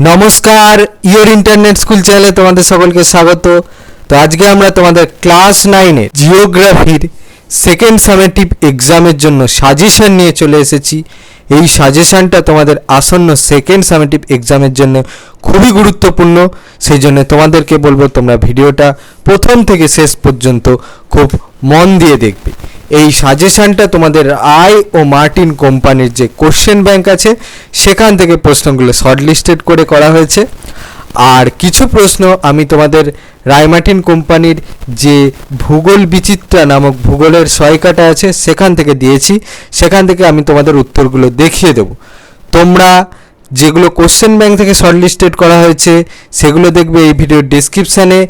নমস্কার, your internet school চ্যানেলে তোমাদের সকলকে স্বাগত। তো আজকে আমরা তোমাদের ক্লাস 9 জিওগ্রাফির সেকেন্ড সামেটিভ এক্সামের জন্য সাজেশন নিয়ে চলে এসেছি। এই সাজেশনটা তোমাদের আসন্ন সেকেন্ড সামেটিভ এক্সামের জন্য খুবই গুরুত্বপূর্ণ। সেই জন্য তোমাদেরকে বলবো তোমরা ভিডিওটা প্রথম থেকে শেষ পর্যন্ত খুব মন দিয়ে দেখবে। এই সাজেশনটা তোমাদের রায় ও মার্টিন কোম্পানির যে কোশ্চেন ব্যাংক আছে সেখান থেকে প্রশ্নগুলো শর্টলিস্টেড করে করা হয়েছে। আর কিছু প্রশ্ন আমি তোমাদের রায় মার্টিন কোম্পানির যে ভূগোল বিচিত্রা নামক ভূগোলের সহায়িকাটা আছে সেখান থেকে দিয়েছি, সেখান থেকে আমি তোমাদের উত্তরগুলো দেখিয়ে দেব। তোমরা যেগুলো কোশ্চেন ব্যাংক থেকে শর্টলিস্টেড করা হয়েছে সেগুলো দেখবে এই ভিডিওর ডেসক্রিপশানে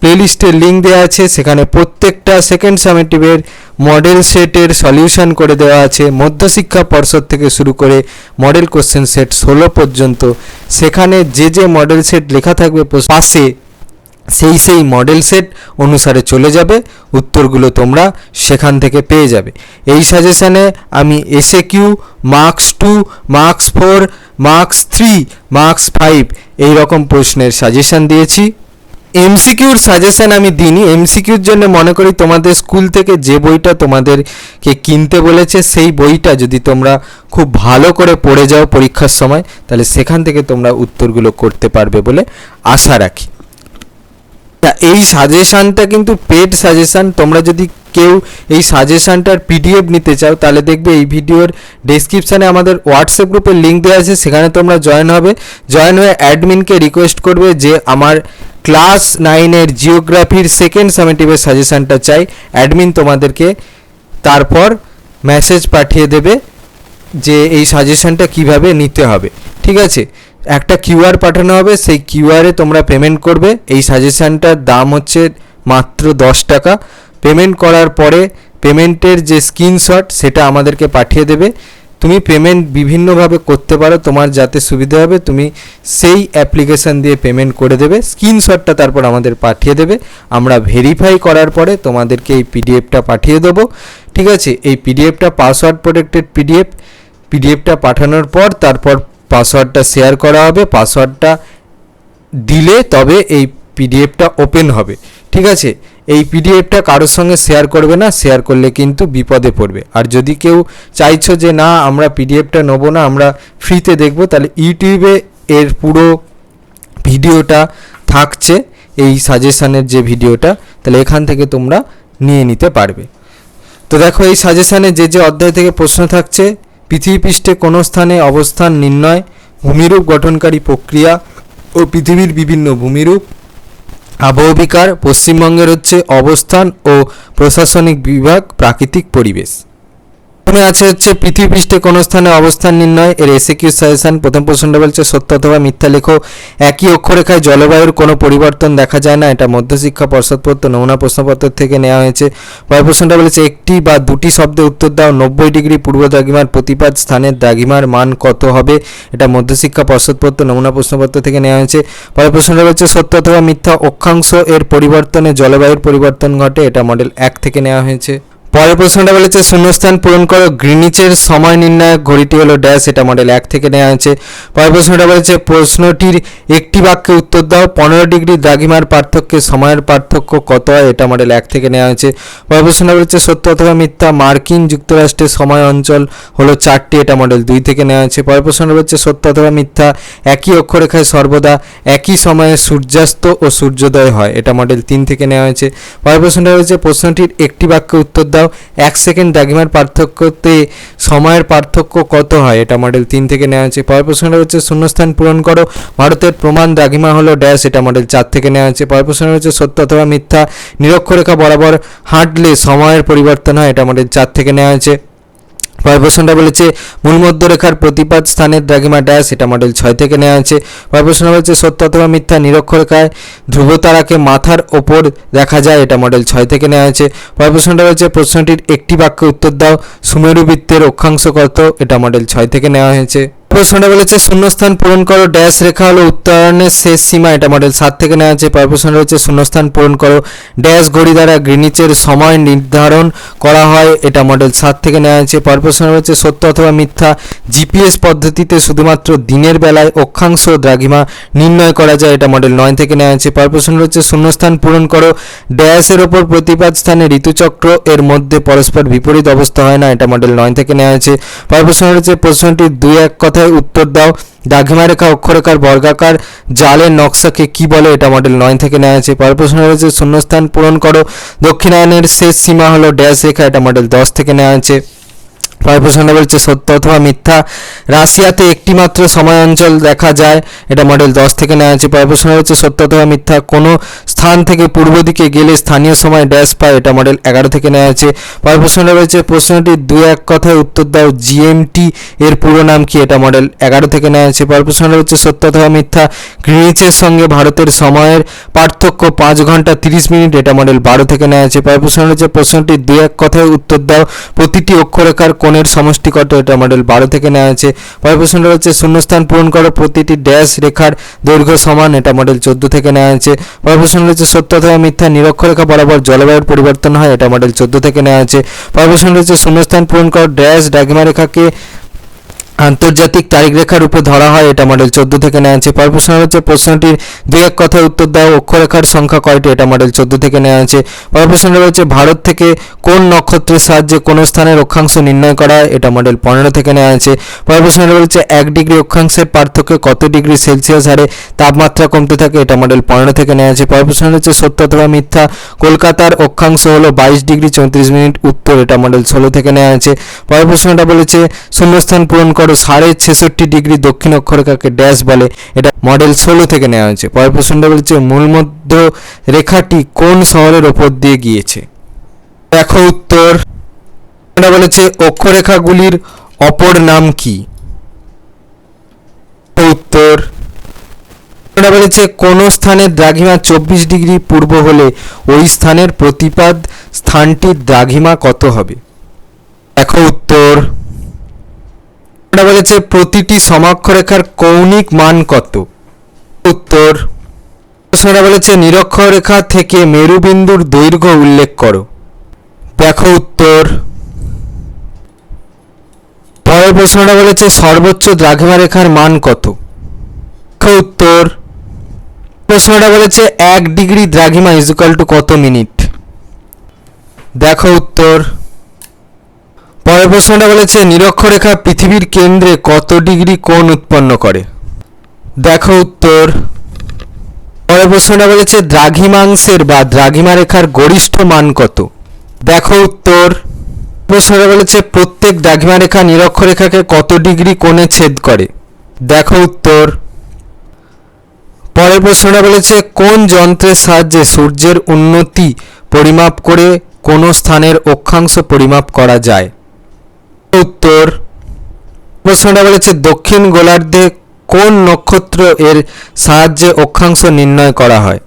প্লেলিস্টের লিঙ্ক দেওয়া আছে। সেখানে প্রত্যেকটা সেকেন্ড সামেটিভের মডেল সেটের সলিউশন করে দেওয়া আছে, মধ্যশিক্ষা পর্ষদ থেকে শুরু করে মডেল কোশ্চেন সেট 16 পর্যন্ত। সেখানে যে যে মডেল সেট লেখা থাকবে পাশে সেই মডেল সেট অনুসারে চলে যাবে, উত্তরগুলো তোমরা সেখান থেকে পেয়ে যাবে। এই সাজেশানে আমি SAQ, marks 2, marks 4, marks 3, marks 5 এই রকম প্রশ্নের সাজেশান দিয়েছি। এমসিকিউর সাজেশন আমি দিইনি। এমসিকিউর জন্য মনে করি তোমাদের স্কুল থেকে যে বইটা তোমাদেরকে কিনতে বলেছে সেই বইটা যদি তোমরা খুব ভালো করে পড়ে যাও পরীক্ষার সময়, তাহলে সেখান থেকে তোমরা উত্তরগুলো করতে পারবে বলে আশা রাখি। এই সাজেশানটা কিন্তু পেড সাজেশান। তোমরা যদি কেউ এই সাজেশানটার পিডিএফ নিতে চাও তাহলে দেখবে এই ভিডিওর ডেসক্রিপশানে আমাদের হোয়াটসঅ্যাপ গ্রুপের লিঙ্ক দেওয়া আছে, সেখানে তোমরা জয়েন হবে। জয়েন হয়ে অ্যাডমিনকে রিকোয়েস্ট করবে যে আমার ক্লাস 9 জিওগ্রাফির সেকেন্ড সামেটিভের সাজেশানটা চাই। অ্যাডমিন তোমাদেরকে তারপর মেসেজ পাঠিয়ে দেবে যে এই সাজেশানটা কিভাবে নিতে হবে। ঠিক আছে, একটা কিউআর পাঠানো হবে, সেই কিউআরে তোমরা পেমেন্ট করবে। এই সাজেশানটার দাম হচ্ছে মাত্র 10 টাকা। পেমেন্ট করার পরে পেমেন্টের যে স্ক্রিনশট সেটা আমাদেরকে পাঠিয়ে দেবে। তুমি পেমেন্ট বিভিন্নভাবে করতে পারো, তোমার যাতে সুবিধা হবে তুমি সেই অ্যাপ্লিকেশান দিয়ে পেমেন্ট করে দেবে। স্ক্রিনশটটা তারপর আমাদের পাঠিয়ে দেবে, আমরা ভেরিফাই করার পরে তোমাদেরকে এই পিডিএফটা পাঠিয়ে দেবো। ঠিক আছে, এই পিডিএফটা পাসওয়ার্ড প্রোটেক্টেড পিডিএফটা পাঠানোর পর তারপর পাসওয়ার্ডটা শেয়ার করা হবে। পাসওয়ার্ডটা দিলে তবে এই পিডিএফটা ওপেন হবে। ঠিক আছে, এই পিডিএফটা কারোর সঙ্গে শেয়ার করবে না, শেয়ার করলে কিন্তু বিপদে পড়বে। আর যদি কেউ চাইছো যে না আমরা পিডিএফটা নেবো না, আমরা ফ্রিতে দেখব, তাহলে ইউটিউবে এর পুরো ভিডিওটা থাকছে, এই সাজেশানের যে ভিডিওটা, তাহলে এখান থেকে তোমরা নিয়ে নিতে পারবে। তো দেখো এই সাজেশানে যে যে অধ্যায় থেকে প্রশ্ন থাকছে: পৃথিবীপৃষ্ঠে কোনো স্থানে অবস্থান নির্ণয়, ভূমিরূপ গঠনকারী প্রক্রিয়া ও পৃথিবীর বিভিন্ন ভূমিরূপ, আবহবিকার, পশ্চিমবঙ্গের হচ্ছে অবস্থান ও প্রশাসনিক বিভাগ, প্রাকৃতিক পরিবেশ। প্রথমে আছে হচ্ছে পৃথিবীপৃষ্ঠে কোনো স্থানে অবস্থান নির্ণয়। এর এসএকিউ সাজেশন। প্রথম প্রশ্নটা বলছে সত্য অথবা মিথ্যা লেখো। একই অক্ষরেখায় জলবায়ুর কোনো পরিবর্তন দেখা যায় না। এটা মধ্যশিক্ষা পর্ষদ প্রদত্ত নমুনা প্রশ্নপত্র থেকে নেওয়া হয়েছে। পরের প্রশ্নটা বলেছে একটি বা দুটি শব্দে উত্তর দাও। 90 ডিগ্রি পূর্ব দ্রাঘিমার প্রতিপাদ স্থানের দ্রাঘিমার মান কত হবে? এটা মধ্যশিক্ষা পর্ষদ প্রদত্ত নমুনা প্রশ্নপত্র থেকে নেওয়া হয়েছে। পরের প্রশ্নটা বলছে সত্য অথবা মিথ্যা অক্ষাংশ এর পরিবর্তনে জলবায়ুর পরিবর্তন ঘটে। এটা মডেল 1 থেকে নেওয়া হয়েছে। পরের প্রশ্নটা বলেছে শূন্যস্থান পূরণ করো। গ্রিনিচের সময় নির্ণায়ক ঘড়িটি হলো ড্যাশ। এটা মডেল 1 থেকে নেওয়া হয়েছে। পরের প্রশ্নটা বলেছে প্রশ্নটির একটি বাক্যে উত্তর দাও। 15 ডিগ্রি দ্রাঘিমার পার্থক্যে সময়ের পার্থক্য কত হয়? এটা মডেল 1 থেকে নেওয়া হয়েছে। পরের প্রশ্নটা বলেছে সত্য অথবা মিথ্যা মার্কিন যুক্তরাষ্ট্রের সময় অঞ্চল হলো 4টি। এটা মডেল 2 থেকে নেওয়া হয়েছে। পরের প্রশ্নটা বলেছে সত্য অথবা মিথ্যা একই অক্ষরেখায় সর্বদা একই সময়ে সূর্যাস্ত ও সূর্যোদয় হয়। এটা মডেল 3 থেকে নেওয়া হয়েছে। পরের প্রশ্নটা বলেছে প্রশ্নটির একটি বাক্যে উত্তর দাও। 1 সেকেন্ড দ্রাঘিমার পার্থক্যতে সময়ের পার্থক্য কত হয়? এটা মডেল 3 থেকে নেওয়া হয়েছে। পরের প্রশ্নটা হচ্ছে শূন্যস্থান পূরণ করো। ভারতের প্রমাণ দ্রাঘিমা হলো ড্যাশ। এটা মডেল 4 থেকে নেওয়া হয়েছে। পরের প্রশ্নটা হচ্ছে সত্য অথবা মিথ্যা নিরক্ষরেখা বরাবর হাঁটলে সময়ের পরিবর্তন হয়। এটা মডেল 4 থেকে নেওয়া হয়েছে। পরের প্রশ্নটা বলেছে মূল মধ্যরেখার প্রতিপাদ স্থানের দ্রাঘিমা ড্যাশ। এটা মডেল 6 থেকে নেওয়া হয়েছে। পরের প্রশ্ন বলেছে সত্য অথবা মিথ্যা নিরক্ষরেখায় ধ্রুবতারাকে মাথার ওপর দেখা যায়। এটা মডেল 6 থেকে নেওয়া হয়েছে। পরের প্রশ্নটা বলেছে প্রশ্নটির একটি বাক্যে উত্তর দাও। সুমেরু বৃত্তের অক্ষাংশ কত? এটা মডেল 6 থেকে নেওয়া হয়েছে। প্রশ্নটা বলেছে শূন্যস্থান পূরণ করো, ড্যাশ রেখা হলো উত্তরায়ণের শেষ সীমা, এটা মডেল 7 থেকে নেওয়া আছে। পরের প্রশ্নটা হচ্ছে শূন্যস্থান পূরণ করো, ড্যাশ ঘড়ি দ্বারা গ্রিনিচের সময় নির্ধারণ করা হয়, এটা মডেল 7 থেকে নেওয়া আছে। পরের প্রশ্নটা হচ্ছে সত্য অথবা মিথ্যা, জিপিএস পদ্ধতিতে শুধুমাত্র দিনের বেলায় অক্ষাংশ ও দ্রাঘিমা নির্ণয় করা যায়, এটা মডেল 9 থেকে নেওয়া আছে। পরের প্রশ্নটা হচ্ছে শূন্যস্থান পূরণ করো, ড্যাশের ওপর প্রতিপাদ স্থানে ঋতুচক্র এর মধ্যে পরস্পর বিপরীত অবস্থা হয় না, এটা মডেল 9 থেকে নেওয়া আছে। পরের প্রশ্নটা হচ্ছে প্রশ্নটি 2-1 কথায় উত্তর দাও, দ্রাঘিমা রেখা অক্ষরেখার বর্গাকার জালের নকশাকে কি বলে, এটা মডেল 9 থেকে নেওয়া আছে। পরের প্রশ্ন রয়েছে শূন্যস্থান পূরণ করো, দক্ষিণায়নের শেষ সীমা হলো ড্যাশ রেখা, এটা মডেল 10 থেকে নেওয়া আছে। পরের প্রশ্নটা বলছে সত্য অথবা মিথ্যা, রাশিয়াতে একটি মাত্র সময় অঞ্চল দেখা যায়, এটা মডেল 10 থেকে নেওয়া আছে। পরের প্রশ্ন হচ্ছে সত্য অথবা মিথ্যা, কোনো স্থান থেকে পূর্ব দিকে গেলে স্থানীয় সময় ড্যাশ পায়, এটা মডেল 11 থেকে নেওয়া আছে। পরের প্রশ্নটা রয়েছে প্রশ্নটি 2-1 কথায় উত্তর দাও, জিএমটি এর পুরো নাম কি, এটা মডেল 11 থেকে নেওয়া আছে। পরের প্রশ্নটা হচ্ছে সত্য অথবা মিথ্যা, গ্রিনিচের সঙ্গে ভারতের সময়ের পার্থক্য 5 ঘন্টা 30 মিনিট, এটা মডেল 12 থেকে নেওয়া আছে। পরের প্রশ্ন হচ্ছে প্রশ্নটি 2-1 কথায় উত্তর দাও, প্রতিটি অক্ষরেখার কোণের সমষ্টি কত, এটা মডেল 12 থেকে নেওয়া আছে। পরের প্রশ্নটা হচ্ছে শূন্যস্থান পূরণ করো, প্রতিটি ড্যাশ রেখার দৈর্ঘ্য সমান, এটা মডেল 14 থেকে নেওয়া আছে। পরের প্রশ্নটা হচ্ছে সত্য অথবা মিথ্যা, নিরক্ষরেখা বরাবর জলবায়ুর পরিবর্তন হয়, এটা মডেল 14 থেকে নেওয়া আছে। পরের প্রশ্নটা হচ্ছে শূন্যস্থান পূরণ করো, ড্যাশ দ্রাঘিমা রেখাকে আন্তর্জাতিক তারিখ রেখা রূপে ধরা হয়, এটা মডেল 14 থেকে নেওয়া আছে। পরের প্রশ্ন হচ্ছে প্রশ্নটির 2-1 কথায় উত্তর দাও, অক্ষরেখার সংখ্যা কয়টি, এটা মডেল 14 থেকে নেওয়া আছে। পরের প্রশ্নটা রয়েছে ভারত থেকে কোন নক্ষত্রের সাহায্যে কোন স্থানের অক্ষাংশ নির্ণয় করা হয়, এটা মডেল 15 থেকে নেওয়া আছে। পরের প্রশ্নটা রয়েছে 1 ডিগ্রি অক্ষাংশের পার্থক্যে কত ডিগ্রি সেলসিয়াস হারে তাপমাত্রা কমতে থাকে, এটা মডেল 15 থেকে নেওয়া আছে। পরের প্রশ্ন হচ্ছে সত্য অথবা মিথ্যা, কলকাতার অক্ষাংশ হলো 22 ডিগ্রি 34 মিনিট, উত্তর, এটা মডেল 16 থেকে নেওয়া আছে। পরের প্রশ্নটা বলেছে শূন্যস্থান পূরণ করো, 66.5 ডিগ্রি দক্ষিণ অক্ষরেখাকে ড্যাশ বলে, এটা মডেল 16 থেকে নেওয়া হয়েছে। পরের প্রশ্নটা বলেছে মূলমধ্য রেখাটি কোন শহরের ওপর দিয়ে গিয়েছে, দেখো উত্তর। এটা বলেছে অক্ষরেখাগুলির অপর নাম কি, উত্তর। এটা বলেছে কোন স্থানের দ্রাঘিমা 24 ডিগ্রি পূর্ব হলে ওই স্থানের প্রতিপাদ স্থানটির দ্রাঘিমা কত হবে, দেখো উত্তর। এটা বলেছে প্রতিটি সমাক্ষরেখার কৌণিক মান কত, উত্তর। প্রশ্নটা বলেছে নিরক্ষরেখা থেকে মেরুবিন্দুর দৈর্ঘ্য উল্লেখ করো, দেখো উত্তর। পরের প্রশ্নটা বলেছে সর্বোচ্চ দ্রাঘিমা রেখার মান কত, দেখো উত্তর। প্রশ্নটা বলেছে 1 ডিগ্রি দ্রাঘিমা ইকুয়াল টু কত মিনিট, দেখো উত্তর। পরের প্রশ্নটা বলেছে নিরক্ষরেখা পৃথিবীর কেন্দ্রে কত ডিগ্রি কোণ উৎপন্ন করে, দেখো উত্তর। পরের প্রশ্নটা বলেছে দ্রাঘিমাংশের বা দ্রাঘিমা রেখার গরিষ্ঠ মান কত, দেখো উত্তর। প্রশ্নটা বলেছে প্রত্যেক দ্রাঘিমা রেখা নিরক্ষরেখাকে কত ডিগ্রি কোণে ছেদ করে, দেখো উত্তর। পরের প্রশ্নটা বলেছে কোন যন্ত্রের সাহায্যে সূর্যের উন্নতি পরিমাপ করে কোন স্থানের অক্ষাংশ পরিমাপ করা যায়, উত্তর। প্রশ্নটা বলেছে দক্ষিণ গোলার্ধে কোন নক্ষত্র এর সাহায্যে অক্ষাংশ নির্ণয় করা হয়,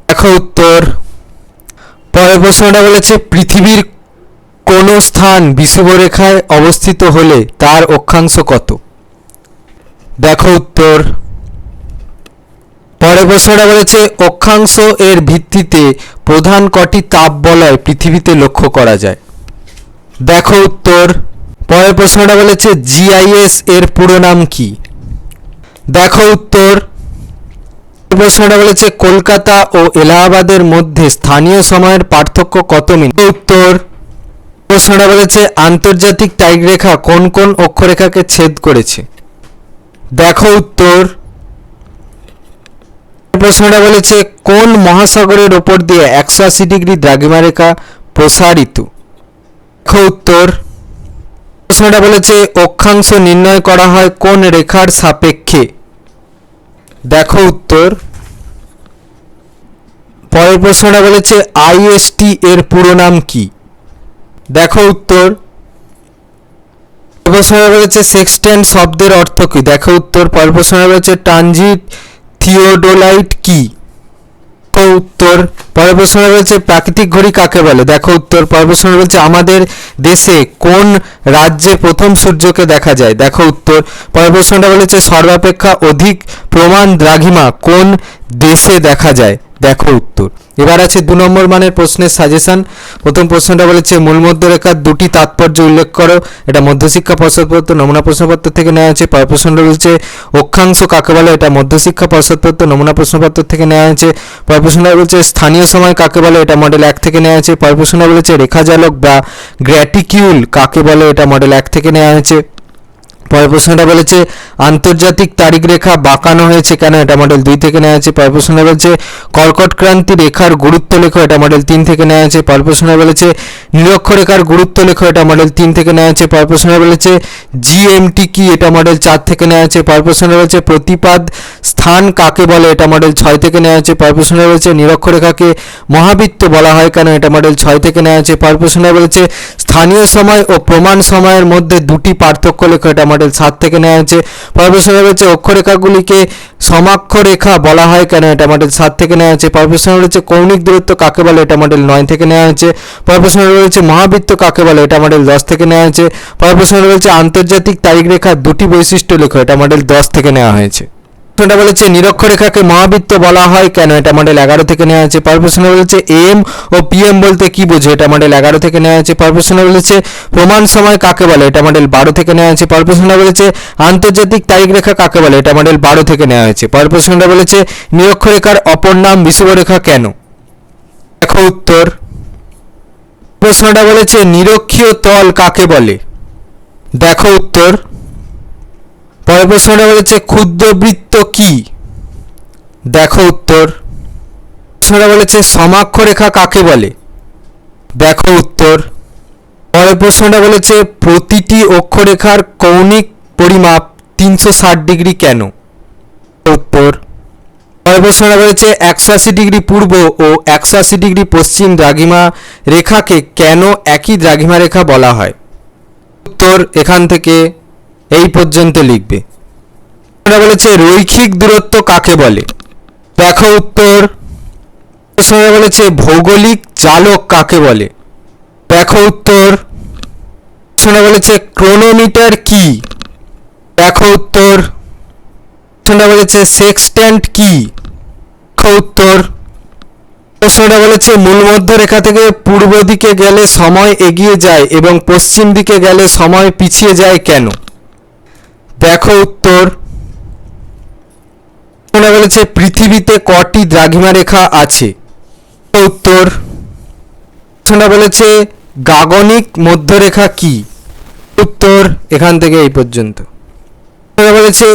দেখো উত্তর। পরের প্রশ্নটা বলেছে পৃথিবীর কোন স্থান বিষুবরেখায় অবস্থিত হলে তার অক্ষাংশ কত, দেখো উত্তর। পরের প্রশ্নটা বলেছে অক্ষাংশ এর ভিত্তিতে প্রধান কটি তাপবলয় পৃথিবীতে লক্ষ্য করা যায়, দেখো উত্তর। পরের প্রশ্নটা বলেছে জিআইএস এর পুরো নাম কি, দেখো উত্তর। প্রশ্নটা বলেছে কলকাতা ও এলাহাবাদের মধ্যে স্থানীয় সময়ের পার্থক্য কত মিনিট, উত্তর। প্রশ্নটা বলেছে আন্তর্জাতিক তারিখ রেখা কোন কোন অক্ষরেখাকে ছেদ করেছে, দেখো উত্তর। প্রশ্নটা বলেছে কোন মহাসাগরের ওপর দিয়ে 180 ডিগ্রি দ্রাঘিমা রেখা প্রসারিত, দেখো উত্তর। প্রশ্নটা বলেছে অক্ষাংশ নির্ণয় করা হয় কোন রেখার সাপেক্ষে, দেখো উত্তর। পরের প্রশ্নটা বলেছে আইএসটি এর পুরো নাম কি, দেখো উত্তর। প্রশ্নটা বলেছে সেক্সটেন্ট শব্দের অর্থ কি, দেখো উত্তর। পরের প্রশ্নটা বলেছে ট্রানজিট থিওডোলাইট কি, দেখো উত্তর। পরের প্রশ্নটা বলছে প্রাকৃতিক ঘড়ি কাকে বলে? দেখো উত্তর। পরের প্রশ্নটা বলছে আমাদের দেশে কোন রাজ্যে প্রথম সূর্যকে দেখা যায়? দেখো উত্তর। পরের প্রশ্নটা বলেছে সর্বাপেক্ষা অধিক প্রমাণ দ্রাঘিমা কোন দেশে দেখা যায়? দেখো উত্তর। এবার আছে 2 নম্বর মানের প্রশ্নের সাজেশন। প্রথম প্রশ্নটা বলেছে মূলমধ্যরেখার দুটি তাৎপর্য উল্লেখ করো। এটা মধ্যশিক্ষা পর্ষদপ্রদত্ত নমুনা প্রশ্নপত্র থেকে নেওয়া হয়েছে। পরের প্রশ্নটা বলছে অক্ষাংশ কাকে বলে? এটা মধ্যশিক্ষা পর্ষদপ্রদত্ত নমুনা প্রশ্নপত্র থেকে নেওয়া হয়েছে। পরের প্রশ্নটা বলছে স্থানীয় সময় কাকে বলে? এটা মডেল 1 থেকে নেওয়া হয়েছে। পরের প্রশ্নটা বলেছে রেখাজালক বা গ্র্যাটিকিউল কাকে বলে? এটা মডেল 1 থেকে নেওয়া হয়েছে। পরের প্রশ্নটা বলেছে আন্তর্জাতিক তারিখ রেখা বাঁকানো হয়েছে কেন? এটা মডেল 2 থেকে নেওয়া হয়েছে। পরের প্রশ্নটা বলেছে কর্কট ক্রান্তি রেখার গুরুত্ব লেখো। এটা মডেল 3 থেকে নেওয়া হয়েছে। পরের প্রশ্নটা বলেছে নিরক্ষরেখার গুরুত্ব লেখো। এটা মডেল 3 থেকে নেওয়া হয়েছে। পরের প্রশ্নটা বলেছে জিএমটি কি? এটা মডেল 4 থেকে নেওয়া হয়েছে। পরের প্রশ্নটা বলেছে প্রতিপাদ স্থান কাকে বলে? এটা মডেল 6 থেকে নেওয়া হয়েছে। পরের প্রশ্নটা বলেছে নিরক্ষরেখাকে মহাবৃত্ত বলা হয় কেন? এটা মডেল 6 থেকে নেওয়া হয়েছে। পরের প্রশ্নটা বলেছে স্থানীয় সময় ও প্রমাণ সময়ের মধ্যে দুটি পার্থক্য লেখো। এটা মডেল 7 থেকে নেওয়া হয়েছে। পরের প্রশ্নটা বলেছে অক্ষরেখাগুলিকে সমাক্ষরেখা বলা হয় কেন? এটা মডেল 7 থেকে নেওয়া হয়েছে। পরের প্রশ্নটা বলেছে কৌণিক দূরত্ব কাকে বলে? এটা মডেল 9 থেকে নেওয়া হয়েছে। পরের প্রশ্নটা বলেছে মহাবৃত্ত কাকে বলে? এটা মডেল 10 থেকে নেওয়া হয়েছে। পরের প্রশ্নটা বলেছে আন্তর্জাতিক তারিখ রেখার দুটি বৈশিষ্ট্য লেখো। এটা মডেল 10 থেকে নেওয়া হয়েছে। প্রশ্নটা বলেছে নিরক্ষরেখাকে মহাবৃত্ত বলা হয় কেন? এটা মডেল 11 থেকে নেওয়া হয়েছে। পরের প্রশ্ন বলেছে এম ও পিএম বলতে কি বোঝো? এটা মডেল 11 থেকে নেওয়া হয়েছে। পরের প্রশ্ন বলেছে প্রমাণ সময় কাকে বলে? এটা মডেল 12 থেকে নেওয়া হয়েছে। পরের প্রশ্নটা বলেছে আন্তর্জাতিক তারিখ রেখা কাকে বলে? এটা মডেল 12 থেকে নেওয়া হয়েছে। পরের প্রশ্নটা বলেছে নিরক্ষরেখার অপর নাম বিষুবরেখা কেন? দেখো উত্তর। প্রশ্নটা বলেছে নিরক্ষীয় তল কাকে বলে? দেখো উত্তর। পরের প্রশ্নটা বলেছে ক্ষুদ্রবৃত্ত কি? দেখো উত্তর। প্রশ্নটা বলেছে সমাক্ষরেখা কাকে বলে? দেখো উত্তর। পরের প্রশ্নটা বলেছে প্রতিটি অক্ষরেখার কৌণিক পরিমাপ 360 ডিগ্রি কেন? উত্তর। পরের প্রশ্নটা বলেছে 180 ডিগ্রি পূর্ব ও 180 ডিগ্রি পশ্চিম দ্রাঘিমা রেখাকে কেন একই দ্রাঘিমা রেখা বলা হয়? উত্তর এখান থেকে এই পর্যন্ত লিখবে। প্রশ্নটা বলেছে রৈখিক দূরত্ব কাকে বলে? দেখো উত্তর। প্রশ্নটা বলেছে ভৌগোলিক জালক কাকে বলে? দেখো উত্তর। প্রশ্নটা বলেছে ক্রোনোমিটার কি? দেখো উত্তর। প্রশ্নটা বলেছে সেক্সট্যান্ট কি? দেখো উত্তর। প্রশ্নটা বলেছে মূলমধ্যরেখা থেকে পূর্ব দিকে গেলে সময় এগিয়ে যায় এবং পশ্চিম দিকে গেলে সময় পিছিয়ে যায় কেন? দেখো উত্তর। প্রশ্নটা বলেছে পৃথিবীতে কটি দ্রাঘিমা রেখা আছে? উত্তর। প্রশ্নটা বলেছে গাগনিক মধ্যরেখা কি? উত্তর এখান থেকে এই পর্যন্ত। প্রশ্নটা বলেছে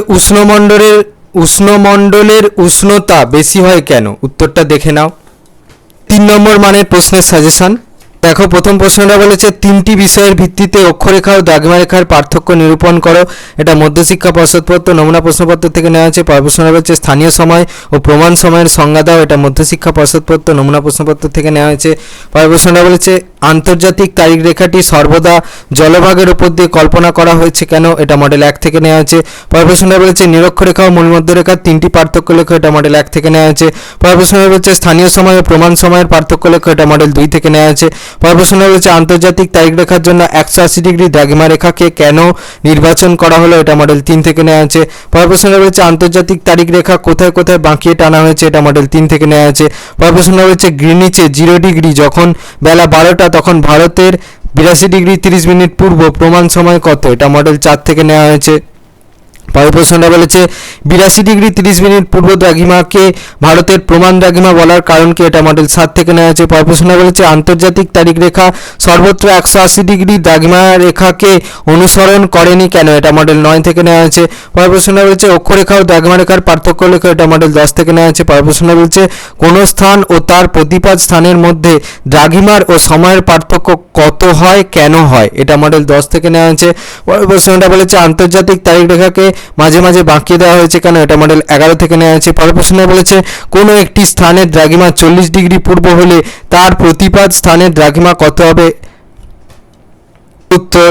উষ্ণমণ্ডলের উষ্ণতা বেশি হয় কেন? উত্তরটা দেখে নাও। 3 নম্বর মানের প্রশ্নের সাজেশন। দেখো প্রথম প্রশ্নটা বলেছে 3টি বিষয়ের ভিত্তিতে অক্ষরেখা ও দ্রাঘিমারেখার পার্থক্য নিরূপণ করো। এটা মধ্যশিক্ষা পর্ষদপ্রদত্ত নমুনা প্রশ্নপত্র থেকে নেওয়া হয়েছে। পরের প্রশ্নটা বলেছে স্থানীয় সময় ও প্রমাণ সময়ের সংজ্ঞা দাও। এটা মধ্যশিক্ষা পর্ষদপ্রদত্ত নমুনা প্রশ্নপত্র থেকে নেওয়া হয়েছে। পরের প্রশ্নটা বলেছে আন্তর্জাতিক তারিখ রেখাটি সর্বদা জলভাগের উপর দিয়ে কল্পনা করা হয়েছে কেন? এটা মডেল 1 থেকে নেওয়া হয়েছে। পরের প্রশ্নটা বলেছে নিরক্ষরেখা ও মূলমধ্যরেখার 3টি পার্থক্য লেখো। এটা মডেল 1 থেকে নেওয়া হয়েছে। পরের প্রশ্নটা বলেছে স্থানীয় সময় ও প্রমাণ সময়ের পার্থক্য লেখো। এটা মডেল 2 থেকে নেওয়া হয়েছে। পরের প্রশ্নটা বলেছে আন্তর্জাতিক তারিখ রেখার জন্য 180 ডিগ্রি দ্রাঘিমা রেখাকে কেন নির্বাচন করা হলো? এটা মডেল 3 থেকে নেওয়া হয়েছে। পরের প্রশ্নটা বলেছে আন্তর্জাতিক তারিখ রেখা কোথায় কোথায় বাঁকিয়ে টানা হয়েছে? এটা মডেল 3 থেকে নেওয়া হয়েছে। পরের প্রশ্নটা বলেছে গ্রিনিচে 0 ডিগ্রি যখন বেলা 12টা তখন ভারতের 82 ডিগ্রি 30 মিনিট পূর্ব প্রমাণ সময় কত? এটা মডেল 4 থেকে নেওয়া হয়েছে। পরের প্রশ্নটা বলেছে 82 ডিগ্রি 30 মিনিট পূর্ব দ্রাঘিমাকে ভারতের প্রমাণ দ্রাঘিমা বলার কারণ কি? এটা মডেল 7 থেকে নেওয়া হয়েছে। পরের প্রশ্নটা বলেছে আন্তর্জাতিক তারিখ রেখা সর্বত্র 180 ডিগ্রি দ্রাঘিমা রেখাকে অনুসরণ করেনি কেন? এটা মডেল 9 থেকে নেওয়া হয়েছে। পরের প্রশ্নটা বলেছে অক্ষরেখা ও দ্রাঘিমা রেখার পার্থক্য লেখো। এটা মডেল 10 থেকে নেওয়া হয়েছে। পরের প্রশ্নটা বলেছে কোন স্থান ও তার প্রতিপাদ স্থানের মধ্যে দ্রাঘিমার ও সময়ের পার্থক্য কত হয় কেন হয়? এটা মডেল 10 থেকে নেওয়া হয়েছে। পরের প্রশ্নটা বলেছে আন্তর্জাতিক তারিখ রেখাকে মাঝে মাঝে বাঁকিয়ে দেওয়া হয়েছে কেন? এটা মডেল 11 থেকে নেওয়া হয়েছে। পরের প্রশ্নে বলেছে কোনো একটি স্থানের দ্রাঘিমা 40 ডিগ্রি পূর্ব হলে তার প্রতিপাদ স্থানের দ্রাঘিমা কত হবে? উত্তর।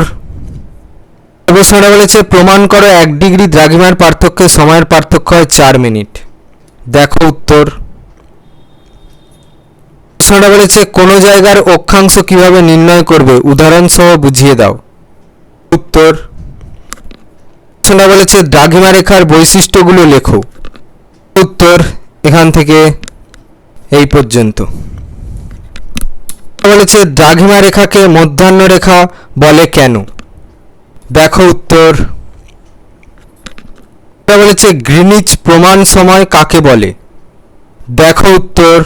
প্রশ্নটা বলেছে প্রমাণ করো 1 ডিগ্রি দ্রাঘিমার পার্থক্যে সময়ের পার্থক্য হয় 4 মিনিট। দেখো উত্তর। প্রশ্নটা বলেছে কোন জায়গার অক্ষাংশ কিভাবে নির্ণয় করবে, উদাহরণ সহ বুঝিয়ে দাও। উত্তর। প্রশ্নটা বলেছে দ্রাঘিমা রেখার বৈশিষ্ট্যগুলো লেখো। উত্তর এখান থেকে এই পর্যন্ত। বলেছে দ্রাঘিমা রেখাকে মধ্যাহ্ন রেখা বলে কেন? দেখো উত্তর। বলেছে গ্রিনিচ প্রমাণ সময় কাকে বলে? দেখো উত্তর।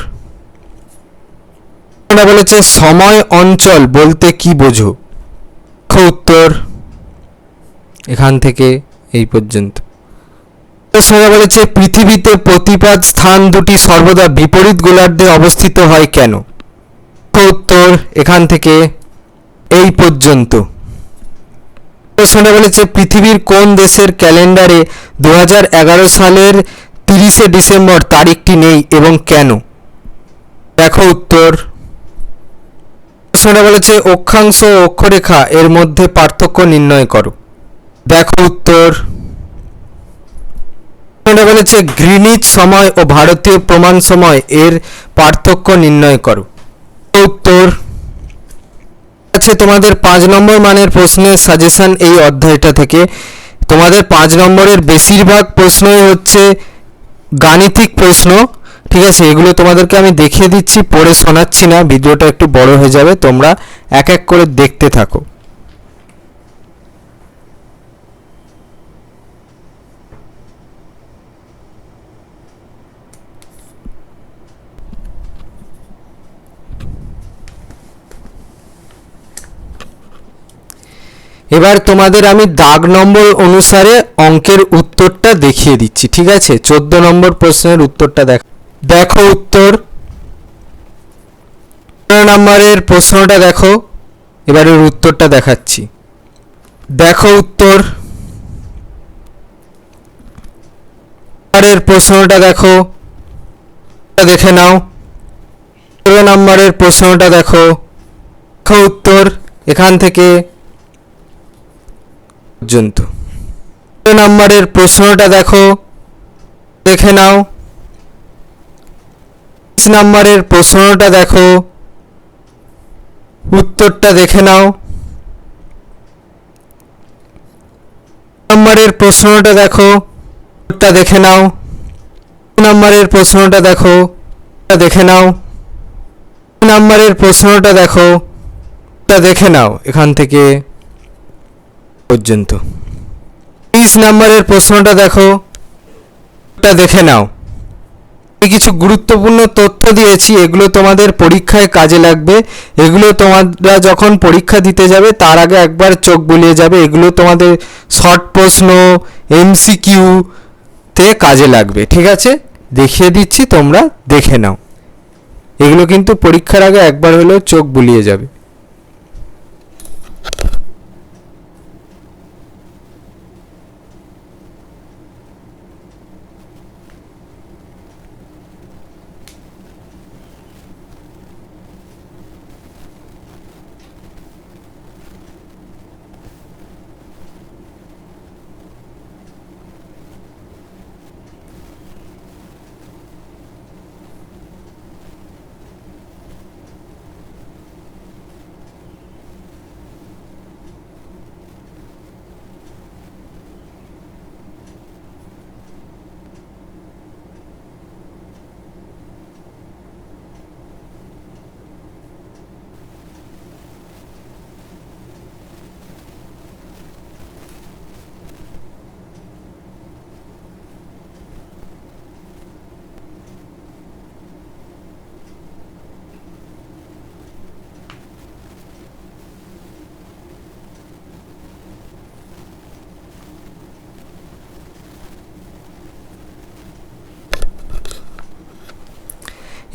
বলেছে সময় অঞ্চল বলতে কি বোঝো? দেখো উত্তর এখান থেকে এই পর্যন্ত। বলেছে পৃথিবীতে প্রতিপাদ স্থান দুটি সর্বদা বিপরীত গোলার্ধে অবস্থিত হয় কেন? উত্তর এখান থেকে এই পর্যন্ত। বলেছে পৃথিবীর কোন দেশের ক্যালেন্ডারে 2011 সালের 30শে ডিসেম্বর তারিখটি নেই এবং কেন? দেখো উত্তর। বলেছে অক্ষাংশ ও অক্ষরেখা এর মধ্যে পার্থক্য নির্ণয় করো। দেখো উত্তর। বলেছে গ্রিনিচ সময় ও ভারতীয় প্রমাণ সময় এর পার্থক্য নির্ণয় করো। উত্তর আছে তোমাদের 5 নম্বর মানের প্রশ্নের সাজেশন এই অধ্যায়টা থেকে। তোমাদের 5 নম্বরের বেশিরভাগ প্রশ্নই হচ্ছে গাণিতিক প্রশ্ন, ঠিক আছে? এগুলো তোমাদেরকে আমি দেখিয়ে দিচ্ছি, পড়ে শোনাচ্ছি না, ভিডিওটা একটু বড় হয়ে যাবে, তোমরা এক এক করে দেখতে থাকো। এবার তোমাদের আমি দাগ নম্বর অনুসারে অঙ্কের উত্তরটা দেখিয়ে দিচ্ছি, ঠিক আছে? 14 নম্বর প্রশ্নের উত্তরটা দেখো উত্তর। 15 নম্বরের প্রশ্নটা দেখো, এবারের উত্তরটা দেখাচ্ছি। দেখো উত্তর। এর প্রশ্নটা দেখো, দেখে নাও। 16 নম্বরের প্রশ্নটা দেখো, দেখো উত্তর এখান থেকে পর্যন্ত। 16 নম্বরের প্রশ্নটা দেখো, দেখে নাও। 20 নম্বরের প্রশ্নটা দেখো, উত্তরটা দেখে নাও। নম্বরের প্রশ্নটা দেখো, উত্তরটা দেখে নাও। নম্বরের প্রশ্নটা দেখো, দেখে নাও। নম্বরের প্রশ্নটা দেখো, দেখে নাও এখান থেকে পর্যন্ত। 30 নম্বরের প্রশ্নটা দেখো, দেখে নাও। কিছু গুরুত্বপূর্ণ তথ্য দিয়েছি, এগুলো তোমাদের পরীক্ষায় কাজে লাগবে। এগুলো তোমরা যখন পরীক্ষা দিতে যাবে তার আগে একবার চোখ বুলিয়ে যাবে। এগুলো তোমাদের শর্ট প্রশ্ন, এমসিকিউ তে কাজে লাগবে, ঠিক আছে? দেখিয়ে দিচ্ছি, তোমরা দেখে নাও। এগুলো কিন্তু পরীক্ষার আগে একবার হলেও চোখ বুলিয়ে যাবে।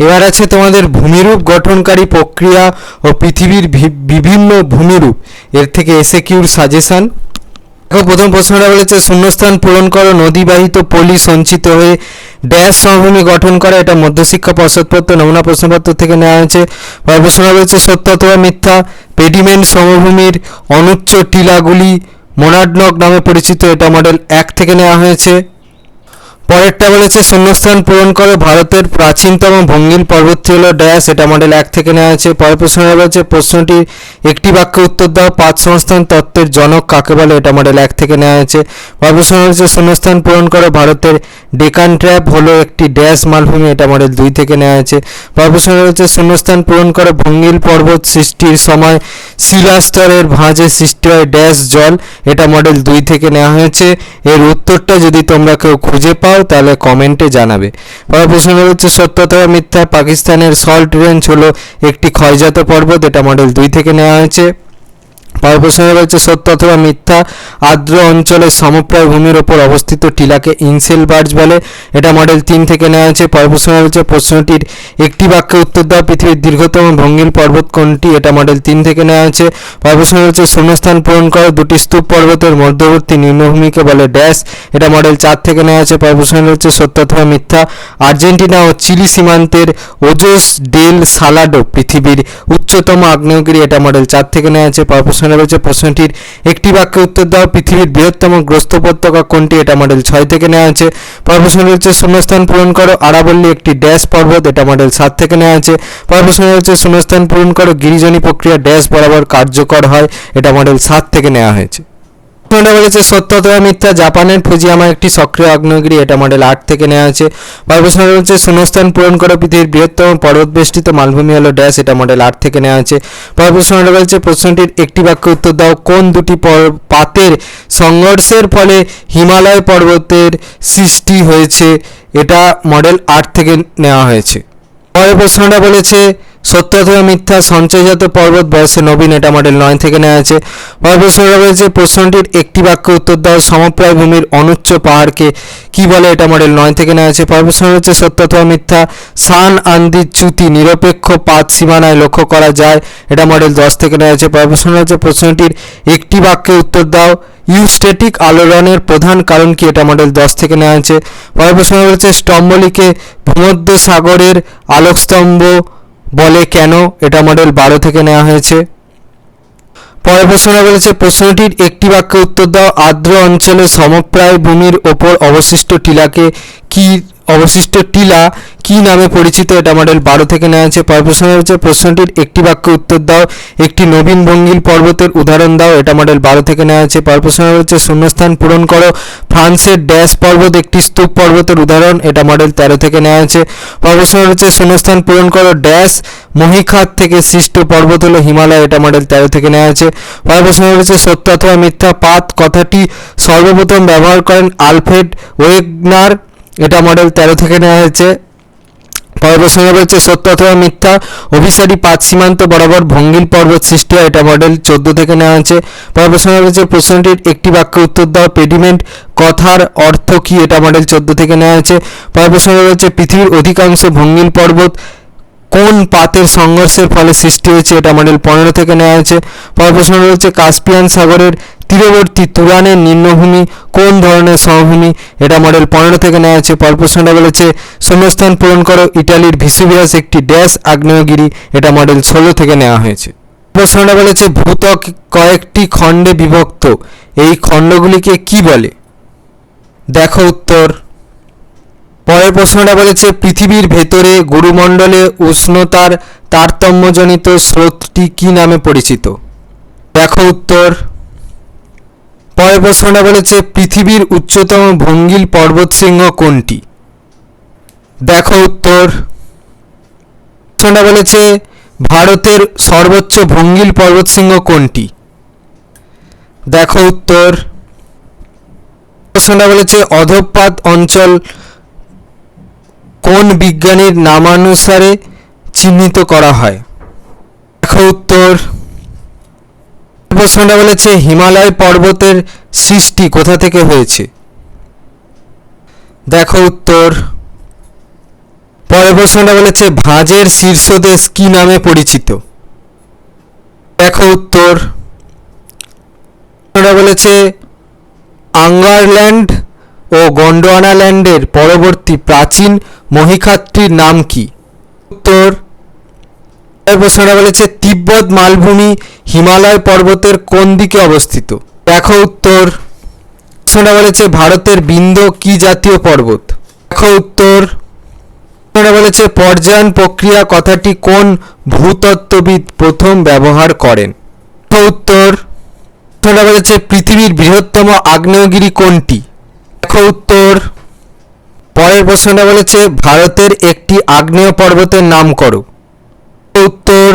এবার আছে তোমাদের ভূমিরূপ গঠনকারী প্রক্রিয়া ও পৃথিবীর বিভিন্ন ভূমিরূপ, এর থেকে এসএকিউর সাজেশন। দেখো প্রথম প্রশ্নটা বলেছে শূন্যস্থান পূরণ করো, নদীবাহিত পলি সঞ্চিত হয়ে ড্যাশ সমভূমি গঠন করে। এটা মধ্যশিক্ষা পশ্চাৎপত্র নমুনা প্রশ্নপত্র থেকে নেওয়া হয়েছে। পরের প্রশ্নটা বলেছে সত্য অথবা মিথ্যা, পেডিমেন্ট সমভূমির অনুচ্চ টিলাগুলি মোনাডনক নামে পরিচিত। এটা মডেল 1 থেকে নেওয়া হয়েছে। পরেরটা বলেছে শূন্যস্থান পূরণ করো, ভারতের প্রাচীনতম ভঙ্গিল পর্বতটি হলো ড্যাশ, এটা মডেল 1 থেকে নেওয়া হয়েছে। পরের প্রশ্নটা বলেছে প্রশ্নটির একটি বাক্যে উত্তর দাও, পাঁচ সংস্থান তত্ত্বের জনক কাকে বলে, এটা মডেল 1 থেকে নেওয়া হয়েছে। পরের প্রশ্ন বলেছে শূন্যস্থান পূরণ করো, ভারতের ডেকান ট্র্যাপ হলো একটি ড্যাশ মালভূমি, এটা মডেল 2 থেকে নেওয়া হয়েছে। পরের প্রশ্ন বলেছে শূন্যস্থান পূরণ করো, ভঙ্গিল পর্বত সৃষ্টির সময় শিলাস্তরের ভাঁজে সৃষ্টি হয় ড্যাশ জল, এটা মডেল 2 থেকে নেওয়া হয়েছে। এর উত্তরটা যদি তোমরা কেউ খুঁজে পাও তাহলে কমেন্টে জানাবে। পরের প্রশ্ন হচ্ছে সত্য অথবা মিথ্যা, পাকিস্তানের সল্ট রেঞ্জ হলো একটি ক্ষয়জাত পর্বত, এটা মডেল 2 থেকে নেওয়া হয়েছে। পরের প্রশ্ন রয়েছে সত্য অথবা মিথ্যা, আর্দ্র অঞ্চলের সমপ্রায় ভূমির ওপর অবস্থিত টিলাকে ইনসেল বার্জ বলে, এটা মডেল 3 থেকে নেওয়া হয়েছে। পরের প্রশ্ন রয়েছে প্রশ্নটির একটি বাক্যে উত্তর দাও, পৃথিবীর দীর্ঘতম ভঙ্গিল পর্বত কোনটি, এটা মডেল 3 থেকে নেওয়া হয়েছে। পরের প্রশ্ন রয়েছে শূন্যস্থান পূরণ করো, দুটি স্তূপ পর্বতের মধ্যবর্তী নিম্নভূমিকে বলে ড্যাশ, এটা মডেল 4 থেকে নেওয়া হয়েছে। পরের প্রশ্ন রয়েছে সত্য অথবা মিথ্যা, আর্জেন্টিনা ও চিলি সীমান্তের ওজোস ডেল সালাডো পৃথিবীর উচ্চতম আগ্নেয়গিরি, এটা মডেল 4 থেকে নেওয়া হয়েছে। পরের প্রশ্ন রয়েছে প্রশ্নটির একটি বাক্যে উত্তর দাও, পৃথিবীর বৃহত্তম গ্রস্ত উপত্যকা কোনটি, এটা মডেল 6 থেকে নেওয়া হয়েছে। পরের প্রশ্ন রয়েছে শূন্যস্থান পূরণ করো, আরাবল্লী একটি ড্যাশ পর্বত, এটা মডেল 7 থেকে নেওয়া হয়েছে। পরের প্রশ্ন রয়েছে শূন্যস্থান পূরণ করো, গিরিজনী প্রক্রিয়া ড্যাশ বরাবর কার্যকর হয়, এটা মডেল 7 থেকে নেওয়া হয়েছে। প্রশ্নটা বলেছে সত্য অথবা মিথ্যা, জাপানের ফুজিয়ামা একটি সক্রিয় আগ্নেয়গিরি, এটা মডেল 8 থেকে নেওয়া হয়েছে। পরের প্রশ্ন রয়েছে শূন্যস্থান পূরণ করো, পৃথিবীর বৃহত্তম পর্বতবেষ্টিত মালভূমি হলো ড্যাশ, এটা মডেল 8 থেকে নেওয়া হয়েছে। পরের প্রশ্নটা বলেছে প্রশ্নটির একটি বাক্যে উত্তর দাও, কোন দুটি পাতের সংঘর্ষের ফলে হিমালয় পর্বতের সৃষ্টি হয়েছে, এটা মডেল 8 থেকে নেওয়া হয়েছে। পরের প্রশ্নটা বলেছে সত্য অথবা মিথ্যা, সঞ্চয়জাত পর্বত বয়সে নবীন, এটা মডেল 9 থেকে নেওয়া আছে। পরের প্রশ্নটা বলেছে প্রশ্নটির একটি বাক্যে উত্তর দাও, সমপ্রায় ভূমির অনুচ্চ পাহাড়কে কি বলে, এটা মডেল 9 থেকে নেওয়া আছে। পরের প্রশ্ন রয়েছে সত্য অথবা মিথ্যা, সান আন্দির চ্যুতি নিরপেক্ষ পাত সীমানায় লক্ষ্য করা যায়, এটা মডেল 10 থেকে নেওয়া আছে। পরের প্রশ্ন রয়েছে প্রশ্নটির একটি বাক্যে উত্তর দাও, ইউস্টেটিক আলোড়নের প্রধান কারণ কি, এটা মডেল 10 থেকে নেওয়া আছে। পরের প্রশ্ন রয়েছে স্তম্ভলিকে ভূমধ্য সাগরের আলোকস্তম্ভ বলে কেন, এটা মডেল 12 থেকে নেওয়া হয়েছে। পরের প্রশ্নটা বলেছে প্রশ্নটির একটি বাক্যে উত্তর দাও, আর্দ্র অঞ্চলে সমপ্রায় ভূমির ওপর অবশিষ্ট টিলা কি নামে পরিচিত, এটা মডেল 12 থেকে নেওয়া আছে। পরের প্রশ্ন হচ্ছে প্রশ্নটির একটি বাক্যে উত্তর দাও, একটি নবীন ভঙ্গিল পর্বতের উদাহরণ দাও, এটা মডেল 12 থেকে নেওয়া আছে। পরের প্রশ্ন হচ্ছে শূন্যস্থান পূরণ করো, ফ্রান্সের ড্যাশ পর্বত একটি স্তূপ পর্বতের উদাহরণ, এটা মডেল 13 থেকে নেওয়া আছে। পরের প্রশ্ন হচ্ছে শূন্যস্থান পূরণ করো, ড্যাশ মহীখাত থেকে সৃষ্ট পর্বত হলো হিমালয়, এটা মডেল 13 থেকে নেওয়া আছে। পরের প্রশ্ন হচ্ছে সত্য অথবা মিথ্যা, পাত কথাটি সর্বপ্রথম ব্যবহার করেন আলফ্রেড ওয়েগনার, এটা মডেল 13 থেকে নেওয়া হয়েছে। পরের প্রশ্ন রয়েছে সত্য অথবা মিথ্যা, অভিসারী পাত সীমান্ত বরাবর ভঙ্গিল পর্বত সৃষ্টি হয়, এটা মডেল 14 থেকে নেওয়া হয়েছে। পরের প্রশ্ন রয়েছে প্রশ্নটির একটি বাক্যে উত্তর দাও, পেডিমেন্ট কথার অর্থ কি, এটা মডেল 14 থেকে নেওয়া হয়েছে। পরের প্রশ্ন রয়েছে পৃথিবীর অধিকাংশ ভঙ্গিল পর্বত কোন পাতের সংঘর্ষের ফলে সৃষ্টি হয়েছে, এটা মডেল 15 থেকে নেওয়া হয়েছে। পরের প্রশ্ন রয়েছে কাস্পিয়ান সাগরের তীরবর্তী তুরানের নিম্নভূমি কোন ধরনের সমভূমি, এটা মডেল 15 থেকে নেওয়া হয়েছে। পরের প্রশ্নটা বলেছে শূন্যস্থান পূরণ করো, ইটালির ভিসুভিয়াস একটি ড্যাশ আগ্নেয়গিরি, এটা মডেল 16 থেকে নেওয়া হয়েছে। প্রশ্নটা বলেছে ভূত্বক কয়েকটি খণ্ডে বিভক্ত, এই খণ্ডগুলিকে কি বলে, দেখো উত্তর। পরের প্রশ্নটা বলেছে পৃথিবীর ভেতরে গুরুমণ্ডলে উষ্ণতার তারতম্যজনিত স্রোতটি কি নামে পরিচিত, দেখো উত্তর। পরের প্রশ্নটা বলেছে পৃথিবীর উচ্চতম ভঙ্গিল পর্বতশৃঙ্গ কোনটি, দেখো উত্তর। প্রশ্নটা বলেছে ভারতের সর্বোচ্চ ভঙ্গিল পর্বতশৃঙ্গ কোনটি, দেখো উত্তর। প্রশ্নটা বলেছে অধঃপাত অঞ্চল কোন বিজ্ঞানীর নামানুসারে চিহ্নিত করা হয়, দেখো উত্তর। প্রশ্নটা বলেছে হিমালয় পর্বতের সৃষ্টি কোথা থেকে হয়েছে, দেখো উত্তর। পরের প্রশ্নটা বলেছে ভাঁজের শীর্ষদেশ কি নামে পরিচিত, দেখো উত্তর। প্রশ্নটা বলেছে আঙ্গারল্যান্ড ও গন্ডোয়ানাল্যান্ডের পরবর্তী প্রাচীন মহীখাতটির নাম কি, উত্তর। প্রশ্নটা বলেছে তিব্বত মালভূমি হিমালয় পর্বতের কোন দিকে অবস্থিত, দেখো উত্তর। পরের প্রশ্নটা বলেছে তিব্বত মালভূমি হিমালয় পর্বতের কোন দিকে অবস্থিত, দেখো উত্তর। পরের প্রশ্নটা বলেছে তিব্বত মালভূমি হিমালয় পর্বতের কোন দিকে অবস্থিত, দেখো উত্তর। পরের প্রশ্নটা বলেছে প্রশ্নটা বলেছে ভারতের বিন্ধ্য কি জাতীয় পর্বত? দেখো উত্তর। প্রশ্নটা বলেছে পর্যায়ন প্রক্রিয়া কথাটি কোন ভূতত্ত্ববিদ প্রথম ব্যবহার করেন? দেখো উত্তর। প্রশ্নটা বলেছে পৃথিবীর বৃহত্তম আগ্নেয়গিরি কোনটি? দেখো উত্তর। পরের প্রশ্নটা বলেছে ভারতের একটি আগ্নেয় পর্বতের নাম করো। উত্তর।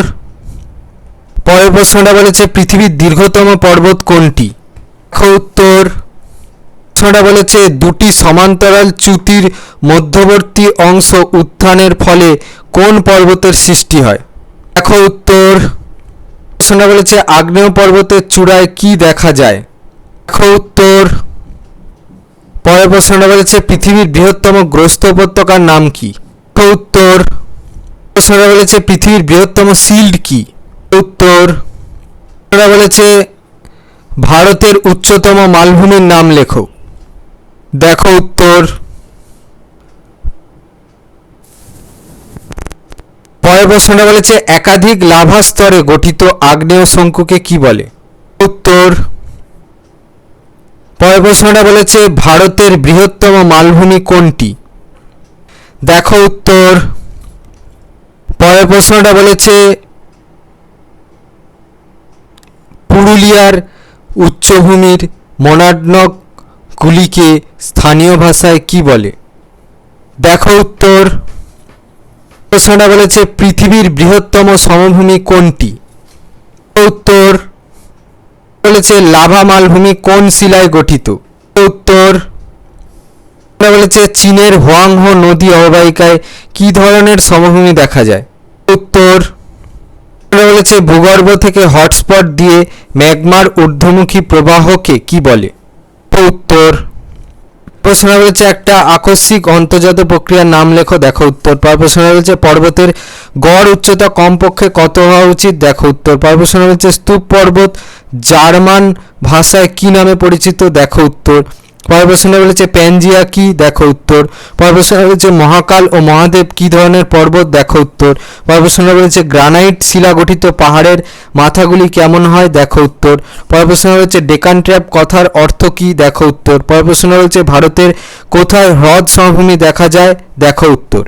পরের প্রশ্নটা বলেছে পৃথিবীর দীর্ঘতম পর্বত কোনটি? দেখো উত্তর। প্রশ্নটা বলেছে দুটি সমান্তরাল চ্যুতির মধ্যবর্তী অংশ উত্থানের ফলে কোন পর্বতের সৃষ্টি হয়? দেখো উত্তর। প্রশ্নটা বলেছে আগ্নেয় পর্বতের চূড়ায় কি দেখা যায়? দেখো উত্তর। পরের প্রশ্নটা বলেছে পৃথিবীর বৃহত্তম গ্রস্ত উপত্যকার নাম কি? দেখো উত্তর। প্রশ্নটা বলেছে পৃথিবীর বৃহত্তম শিল্ড কি? উত্তর। প্রশ্নটা বলেছে ভারতের উচ্চতম মালভূমির নাম লেখো। দেখো উত্তর। পরের প্রশ্নটা বলেছে একাধিক লাভা স্তরে গঠিত আগ্নেয় শঙ্কুকে কি বলে? উত্তর। পরের প্রশ্নটা বলেছে ভারতের বৃহত্তম মালভূমি কোনটি? দেখো উত্তর। পরের প্রশ্নটা বলেছে পুরুলিয়ার উচ্চভূমির মনাড্নকগুলিকে স্থানীয় ভাষায় কি বলে? দেখো উত্তর। প্রশ্নটা বলেছে পৃথিবীর বৃহত্তম সমভূমি কোনটি? উত্তর। বলেছে লাভা মালভূমি কোন শিলায় গঠিত? উত্তর। বলেছে চীনের হোয়াংহো নদী অববাহিকায় কি ধরনের সমভূমি দেখা যায়? উত্তর। বলেছে ভূগর্ভ থেকে হটস্পট দিয়ে ম্যাগমার ঊর্ধ্বমুখী প্রবাহকে কি বলে? উত্তর। প্রশ্ন বলেছে একটা আকস্মিক অন্তর্জাত প্রক্রিয়ার নাম লেখো। দেখো উত্তর। প্রশ্ন বলেছে পর্বতের গড় উচ্চতা কমপক্ষে কত হওয়া উচিত? দেখো উত্তর। প্রশ্ন বলেছে স্তূপ পর্বত জার্মান ভাষায় কি নামে পরিচিত? দেখো উত্তর। পরের প্রশ্ন বলেছে প্যানজিয়া কি? দেখো উত্তর। পরের প্রশ্ন বলেছে মহাকাল ও মহাদেব কি ধরনের পর্বত? দেখো উত্তর। পরের প্রশ্ন বলেছে গ্রানাইট শিলা গঠিত পাহাড়ের মাথাগুলি কেমন হয়? দেখো উত্তর। পরের প্রশ্ন বলেছে ডেকান ট্র্যাপ কথার অর্থ কি? দেখো উত্তর। পরের প্রশ্ন বলেছে ভারতের কোথায় হ্রদ সমভূমি দেখা যায়? দেখো উত্তর।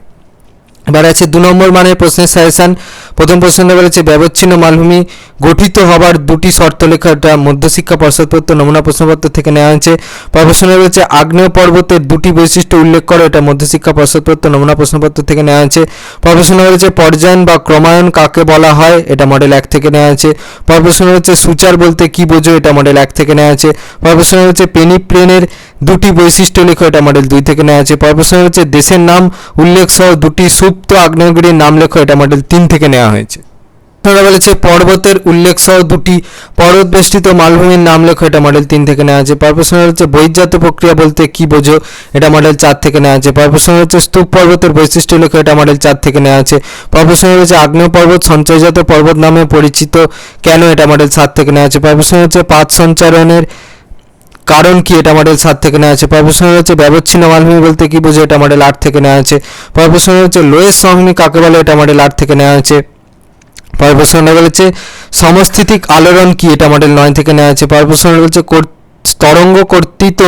এবার আছে 2 নম্বর মানের প্রশ্নের সাজেশন। প্রথম প্রশ্নটা বলেছে ব্যবচ্ছিন্ন মালভূমি গঠিত হবার দুটি শর্ত লেখা। এটা মধ্যশিক্ষা পর্ষদপ্রদত্ত নমুনা প্রশ্নপত্র থেকে নেওয়া হয়েছে। পরের প্রশ্নটা বলেছে আগ্নেয় পর্বতের দুটি বৈশিষ্ট্য উল্লেখ করো। এটা মধ্যশিক্ষা পর্ষদপ্রদত্ত নমুনা প্রশ্নপত্র থেকে নেওয়া হয়েছে। পরের প্রশ্নটা বলেছে পর্যায়ন বা ক্রমায়ন কাকে বলা হয়? এটা মডেল 1 থেকে নেওয়া হয়েছে। পরের প্রশ্ন হচ্ছে সুচার বলতে কি বোঝো? এটা মডেল 1 থেকে নেওয়া হয়েছে। পরের প্রশ্ন হচ্ছে পেনিপ্রেনের দুটি বৈশিষ্ট্য লেখো। এটা মডেল 2 থেকে নেওয়া হয়েছে। পরের প্রশ্ন হচ্ছে দেশের নাম উল্লেখ সহ দুটি সুপ্ত আগ্নেয়গিরির নাম লেখো। এটা মডেল 3 থেকে নেওয়া হয়েছে। প্রশ্নটা বলেছে পর্বতের উল্লেখ সহ দুটি পর্বত বেষ্টিত মালভূমির নাম লেখো। এটা মডেল 3 থেকে নেওয়া হয়েছে। পরের প্রশ্ন হচ্ছে বহির্জাত প্রক্রিয়া বলতে কি বোঝো? এটা মডেল 4 থেকে নেওয়া হয়েছে। পরের প্রশ্ন হচ্ছে স্তূপ পর্বতের বৈশিষ্ট্য লেখো। এটা মডেল 4 থেকে নেওয়া আছে। পরের প্রশ্ন হচ্ছে আগ্নেয় পর্বত সঞ্চয়জাত পর্বত নামে পরিচিত কেন? এটা মডেল 7 থেকে নেওয়া আছে। পরের প্রশ্ন হচ্ছে পাত সঞ্চারণের কারণ কি? এটা মডেল 7 থেকে নেওয়া আছে। পরের প্রশ্ন হচ্ছে ব্যবচ্ছিন্ন মালভূমি বলতে কি বোঝো? এটা মডেল 8 থেকে নেওয়া আছে। পরের প্রশ্ন হচ্ছে লোয়েস সমভূমি কাকে বলে? এটা মডেল 8 থেকে নেওয়া আছে। পরের প্রশ্নটা বলেছে সমস্থিতিক আলোড়ন কি? এটা মডেল 9 থেকে নেওয়া আছে। পরের প্রশ্নটা বলছে তরঙ্গ কর্তৃত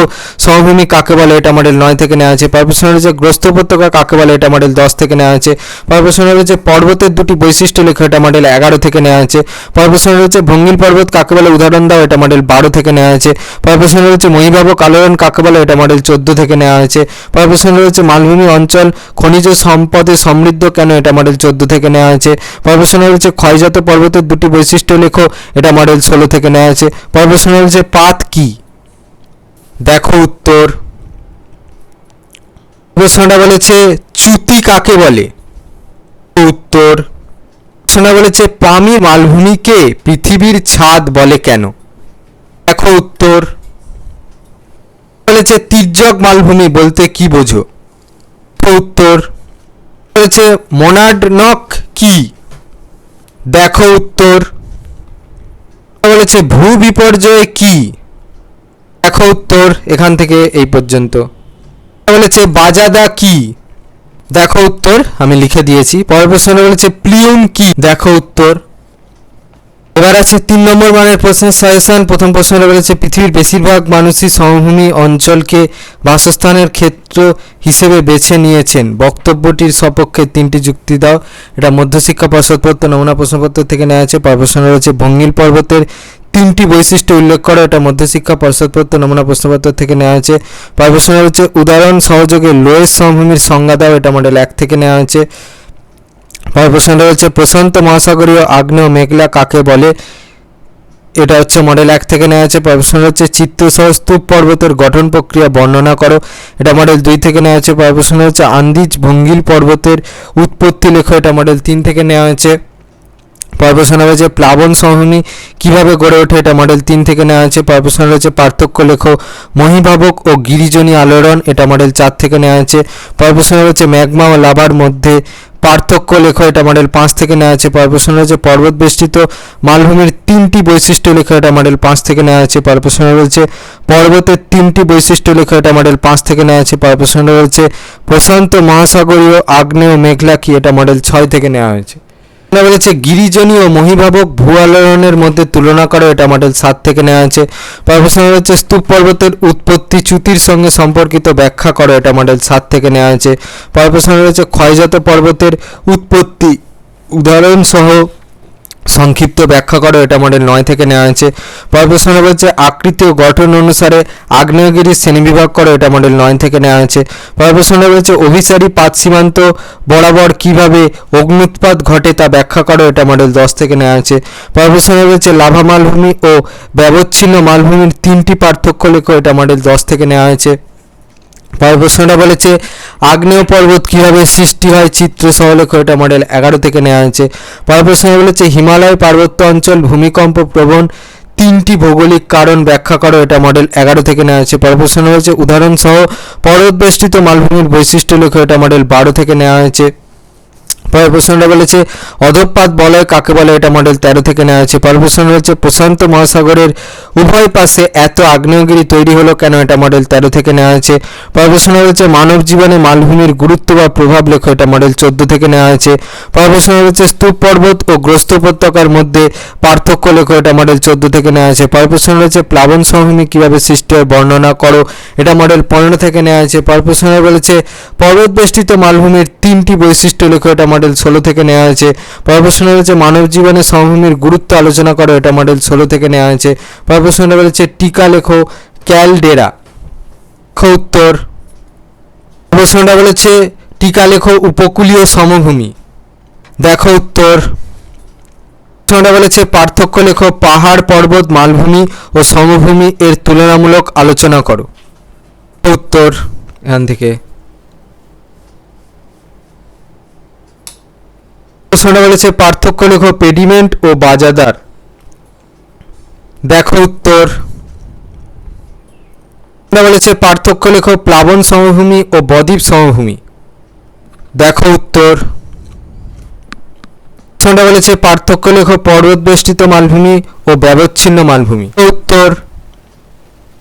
সমভূমি কাকে বলে? এটা মডেল 9 থেকে নেওয়া আছে। পরের প্রশ্ন হচ্ছে গ্রস্ত উপত্যকা কাকে বলে? এটা মডেল 10 থেকে নেওয়া আছে। পরের প্রশ্ন হচ্ছে পর্বতের দুটি বৈশিষ্ট্য লেখো। এটা মডেল 11 থেকে নেওয়া আছে। পরের প্রশ্ন হচ্ছে ভঙ্গিল পর্বত কাকে বলে? উদাহরণ দাও। এটা মডেল 12 থেকে নেওয়া আছে। পরের প্রশ্ন হচ্ছে মহীভাবক আলোড়ন কাকে বলে? এটা মডেল 14 থেকে নেওয়া হয়েছে। পরের প্রশ্ন হচ্ছে মালভূমি অঞ্চল খনিজ সম্পদে সমৃদ্ধ কেন? এটা মডেল 14 থেকে নেওয়া হয়েছে। পরের প্রশ্ন হচ্ছে ক্ষয়জাত পর্বতের দুটি বৈশিষ্ট্য লেখো। এটা মডেল 16 থেকে নেওয়া আছে। পরের প্রশ্ন হচ্ছে পাত কি? দেখো উত্তর। প্রশ্নটা বলেছে চ্যুতি কাকে বলে? উত্তর। প্রশ্নটা বলেছে পামি মালভূমিকে পৃথিবীর ছাদ বলে কেন? দেখো উত্তর। বলেছে তির্যক মালভূমি বলতে কি বোঝো? উত্তর। বলেছে মোনাডনক কি? দেখো উত্তর। বলেছে ভূ বিপর্যয় কি? দেখো উত্তর। এখান থেকে এই পর্যন্ত। বলেছে বাজাদা কি? দেখো উত্তর, আমি লিখে দিয়েছি। পরের প্রশ্ন বলেছে প্লিউম কি? দেখো উত্তর। এবার আছে 3 নম্বর মানের প্রশ্নের সাজেশন। প্রথম প্রশ্নটা বলেছে পৃথিবীর বেশিরভাগ মানুষই সমভূমি অঞ্চলকে বাসস্থানের ক্ষেত্র হিসেবে বেছে নিয়েছেন, বক্তব্যটির সপক্ষে 3টি যুক্তি দাও। এটা মধ্যশিক্ষা পর্ষদপত্র নমুনা প্রশ্নপত্র থেকে নেওয়া আছে। পরের প্রশ্ন রয়েছে ভঙ্গিল পর্বতের 3টি বৈশিষ্ট্য উল্লেখ করো। এটা মধ্যশিক্ষা পর্ষদপত্র নমুনা প্রশ্নপত্র থেকে নেওয়া আছে। পরের প্রশ্ন রয়েছে উদাহরণ সহযোগে লোয়েস সমভূমির সংজ্ঞা দাও। এটা মডেল 1 থেকে নেওয়া আছে। পরের প্রশ্নটা হচ্ছে প্রশান্ত মহাসাগরীয় আগ্নেয় মেঘলা কাকে বলে। এটা হচ্ছে মডেল 1 থেকে নেওয়া আছে। পরের প্রশ্ন হচ্ছে চিত্রসহ স্তূপ পর্বতের গঠন প্রক্রিয়া বর্ণনা করো। এটা মডেল 2 থেকে নেওয়া আছে। পরের প্রশ্ন হচ্ছে আন্দিজ ভঙ্গিল পর্বতের উৎপত্তি লেখো। এটা মডেল 3 থেকে নেওয়া হয়েছে। পরের প্রশ্ন রয়েছে প্লাবন সমভূমি কিভাবে গড়ে ওঠে। এটা মডেল 3 থেকে নেওয়া আছে। পরের প্রশ্ন রয়েছে পার্থক্য লেখো মহীভাবক ও গিরিজনী আলোড়ন। এটা মডেল 4 থেকে নেওয়া আছে। পরের প্রশ্ন রয়েছে ম্যাগমা ও লাভার মধ্যে পার্থক্য লেখো। এটা মডেল 5 থেকে নেওয়া আছে। পরের প্রশ্ন রয়েছে পর্বত বেষ্টিত মালভূমির 3টি বৈশিষ্ট্য লেখো। এটা মডেল 5 থেকে নেওয়া আছে। পরের প্রশ্ন রয়েছে পর্বতের 3টি বৈশিষ্ট্য লেখো। এটা মডেল 5 থেকে নেওয়া আছে। পরের প্রশ্ন রয়েছে প্রশান্ত মহাসাগরীয় আগ্নেয় মেঘলা কি। এটা মডেল 6 থেকে নেওয়া হয়েছে। বলেছে গিরিজনী ও মহীভাবক ভূ আলোড়নের মধ্যে তুলনা করো। এটা মডেল 7 থেকে নেওয়া আছে। পরের প্রশ্ন রয়েছে স্তূপ পর্বতের উৎপত্তি চ্যুতির সঙ্গে সম্পর্কিত ব্যাখ্যা করো। এটা মডেল 7 থেকে নেওয়া আছে। পরের প্রশ্ন রয়েছে ক্ষয়জাত পর্বতের উৎপত্তি উদাহরণ সহ সংক্ষিপ্ত ব্যাখ্যা করো। এটা মডেল 9 থেকে নেওয়া হয়েছে। পরের প্রশ্ন রয়েছে আকৃতি ও গঠন অনুসারে আগ্নেয়গিরির শ্রেণীবিভাগ করো। এটা মডেল 9 থেকে নেওয়া হয়েছে। পরের প্রশ্ন রয়েছে অভিসারী পাত সীমান্ত বরাবর কিভাবে অগ্ন্যুৎপাত ঘটে তা ব্যাখ্যা করো। এটা মডেল 10 থেকে নেওয়া হয়েছে। পরের প্রশ্ন রয়েছে লাভা মালভূমি ও ব্যবচ্ছিন্ন মালভূমির 3টি পার্থক্য লেখো। এটা মডেল 10 থেকে নেওয়া হয়েছে। পরের প্রশ্নটা বলেছে আগ্নেয় পর্বত কিভাবে সৃষ্টি হয় চিত্র সহ লেখো। এটা মডেল 11 থেকে নেওয়া হয়েছে। পরের প্রশ্ন বলেছে হিমালয় পার্বত্য অঞ্চল ভূমিকম্প প্রবণ 3টি ভৌগোলিক কারণ ব্যাখ্যা করো। এটা মডেল 11 থেকে নেওয়া হয়েছে। পরের প্রশ্ন রয়েছে উদাহরণ সহ পর্বত বেষ্টিত মালভূমির বৈশিষ্ট্য লেখো। এটা মডেল 12 থেকে নেওয়া হয়েছে। পরের প্রশ্নটা বলেছে অধঃপাত বলয় কাকে বলে। এটা মডেল 13 থেকে নেওয়া হয়েছে। পরের প্রশ্ন রয়েছে প্রশান্ত মহাসাগরের উভয় পাশে এত আগ্নেয়গিরি তৈরি হলো কেন। এটা মডেল 13 থেকে নেওয়া হয়েছে। পরের প্রশ্ন রয়েছে মানব জীবনে মালভূমির গুরুত্ব বা প্রভাব লেখো। এটা মডেল 14 থেকে নেওয়া হয়েছে। পরের প্রশ্ন রয়েছে স্তূপ পর্বত ও গ্রস্ত উপত্যকার মধ্যে পার্থক্য লেখো। এটা মডেল 14 থেকে নেওয়া হয়েছে। পরের প্রশ্ন রয়েছে প্লাবন সমভূমি কিভাবে সৃষ্টি হয় বর্ণনা করো। এটা মডেল 15 থেকে নেওয়া হয়েছে। পরের প্রশ্ন বলেছে পর্বত বেষ্টিত মালভূমির 3টি বৈশিষ্ট্য লেখো। এটা মডেল 16 থেকে নেওয়া হয়েছে। পরের প্রশ্ন রয়েছে মানব জীবনে সমভূমির গুরুত্ব আলোচনা করো। এটা মডেল 16 থেকে নেওয়া হয়েছে। পরের প্রশ্ন বলেছে টিকা লেখো ক্যালডেরা। উত্তর প্রশ্নটা বলেছে টিকা লেখো উপকূলীয় সমভূমি। দেখো উত্তর প্রশ্নটা বলেছে পার্থক্য লেখো পাহাড় পর্বত মালভূমি ও সমভূমি এর তুলনামূলক আলোচনা করো। উত্তর এখান থেকে প্রশ্নটা বলেছে পার্থক্য লেখো পেডিমেন্ট ও বাজাদার। দেখো উত্তর বলেছে পার্থক্য লেখো প্লাবন সমভূমি ও বদ্বীপ সমভূমি। দেখো উত্তর প্রশ্নটা বলেছে পার্থক্য লেখো পর্বত বেষ্টিত মালভূমি ও ব্যবচ্ছিন্ন মালভূমি। উত্তর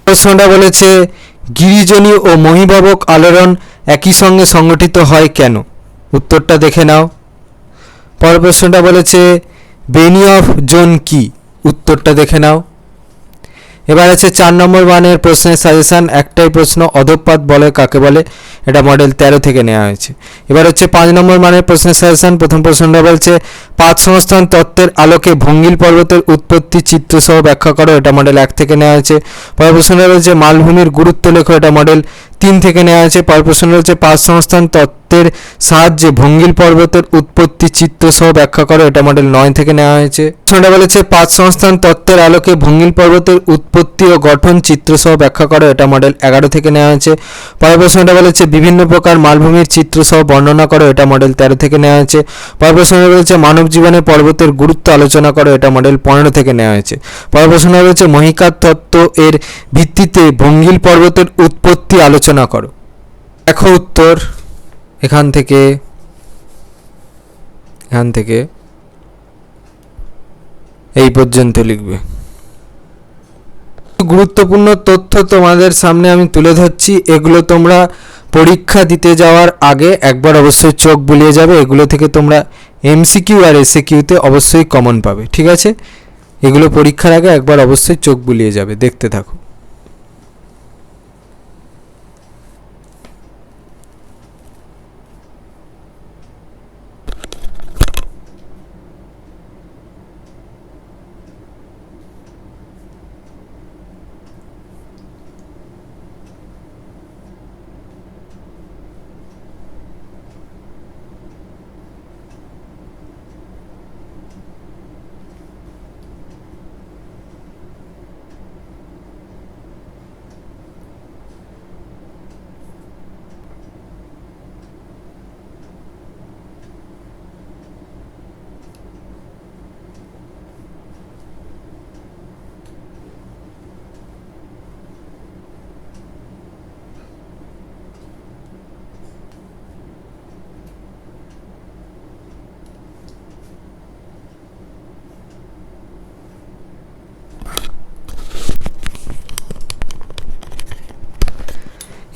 প্রশ্নটা বলেছে গিরিজনী ও মহীভাবক আলোড়ন একই সঙ্গে সংগঠিত হয় কেন। উত্তরটা দেখে নাও। পরের প্রশ্নটা বলেছে বেনিয়ফ জোন কি। উত্তরটা দেখে নাও। এবার আছে 4 নম্বর মানের প্রশ্নের সাজেশন। একটাই প্রশ্ন অধঃপাত বলয় কাকে বলে। এটা মডেল 13 থেকে নেওয়া হয়েছে। এবার হচ্ছে 5 নম্বর মানের প্রশ্নের সাজেশন। প্রথম প্রশ্নটা বলছে পাত সংস্থান তত্ত্বের আলোকে ভঙ্গিল পর্বতের উৎপত্তি চিত্র সহ ব্যাখ্যা করো। এটা মডেল 1 থেকে নেওয়া হয়েছে। পরের প্রশ্নটা বলছে মালভূমির গুরুত্ব লেখো। এটা মডেল 3 থেকে নেওয়া হয়েছে। পরের প্রশ্ন রয়েছে পাত সংস্থান তত্ত্বের সাহায্যে ভঙ্গিল পর্বতের উৎপত্তি চিত্র সহ ব্যাখ্যা করো। এটা মডেল 9 থেকে নেওয়া হয়েছে। প্রশ্নটা বলেছে পাত সংস্থান তত্ত্বের আলোকে ভঙ্গিল পর্বতের উৎপত্তি ও গঠন চিত্র সহ ব্যাখ্যা করো। এটা মডেল 11 থেকে নেওয়া হয়েছে। পরের প্রশ্নটা বলেছে বিভিন্ন প্রকার মালভূমির চিত্র সহ বর্ণনা করো। এটা মডেল 13 থেকে নেওয়া হয়েছে। পরের প্রশ্নটা বলেছে মানব জীবনে পর্বতের গুরুত্ব আলোচনা করো। এটা মডেল 15 থেকে নেওয়া হয়েছে। পরের প্রশ্নটা রয়েছে মহিকার তত্ত্ব এর ভিত্তিতে ভঙ্গিল পর্বতের উৎপত্তি আলোচনা করো। দেখো উত্তর এখান থেকে এই পর্যন্ত লিখবে। গুরুত্বপূর্ণ তথ্য তোমাদের সামনে আমি তুলে ধরছি। এগুলো তোমরা পরীক্ষা দিতে যাওয়ার আগে একবার অবশ্যই চোখ বুলিয়ে যাবে। এগুলো থেকে তোমরা এমসিকিউ আর এসএকিউতে অবশ্যই কমন পাবে। ঠিক আছে, এগুলো পরীক্ষার আগে একবার অবশ্যই চোখ বুলিয়ে যাবে, দেখতে থাকো।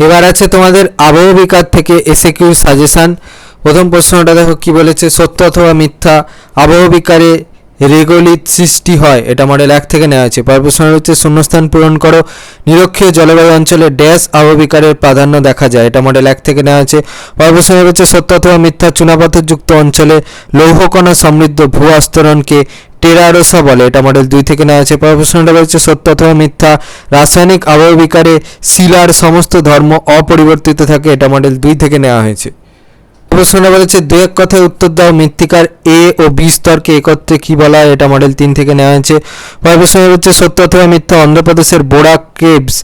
এবার আছে তোমাদের আবহবিকার থেকে এসএকিউ সাজেশন। প্রথম প্রশ্নটা দেখো কি বলেছে, সত্য অথবা মিথ্যা আবহবিকারে রেগোলিথ সৃষ্টি হয়, এটা মডেল 1 থেকে নেওয়া হয়েছে। পরের প্রশ্ন হচ্ছে শূন্যস্থান পূরণ করো, নিরক্ষীয় জলবায়ু অঞ্চলে ড্যাশ আবহবিকারের প্রাধান্য দেখা যায়, এটা মডেল 1 থেকে নেওয়া হয়েছে। পরের প্রশ্ন হচ্ছে সত্য অথবা মিথ্যা চুনাপাথরযুক্ত অঞ্চলে লৌহকণা সমৃদ্ধ ভূ আস্তরণকে টেরারোসা বলে, এটা মডেল 2 থেকে নেওয়া হয়েছে। পরের প্রশ্নটা বলছে সত্য অথবা মিথ্যা রাসায়নিক আবহবিকারে শিলার সমস্ত ধর্ম অপরিবর্তিত থাকে, এটা মডেল 2 থেকে নেওয়া হয়েছে। প্রশ্নটা বলেছে দু এক কথায় উত্তর দাও, মৃত্তিকার এ ও বি স্তরকে একত্রে কি বলা হয়, এটা মডেল 3 থেকে নেওয়া হয়েছে। পরের প্রশ্ন হচ্ছে সত্য অথবা মিথ্যা অন্ধ্রপ্রদেশের বোরা কেভস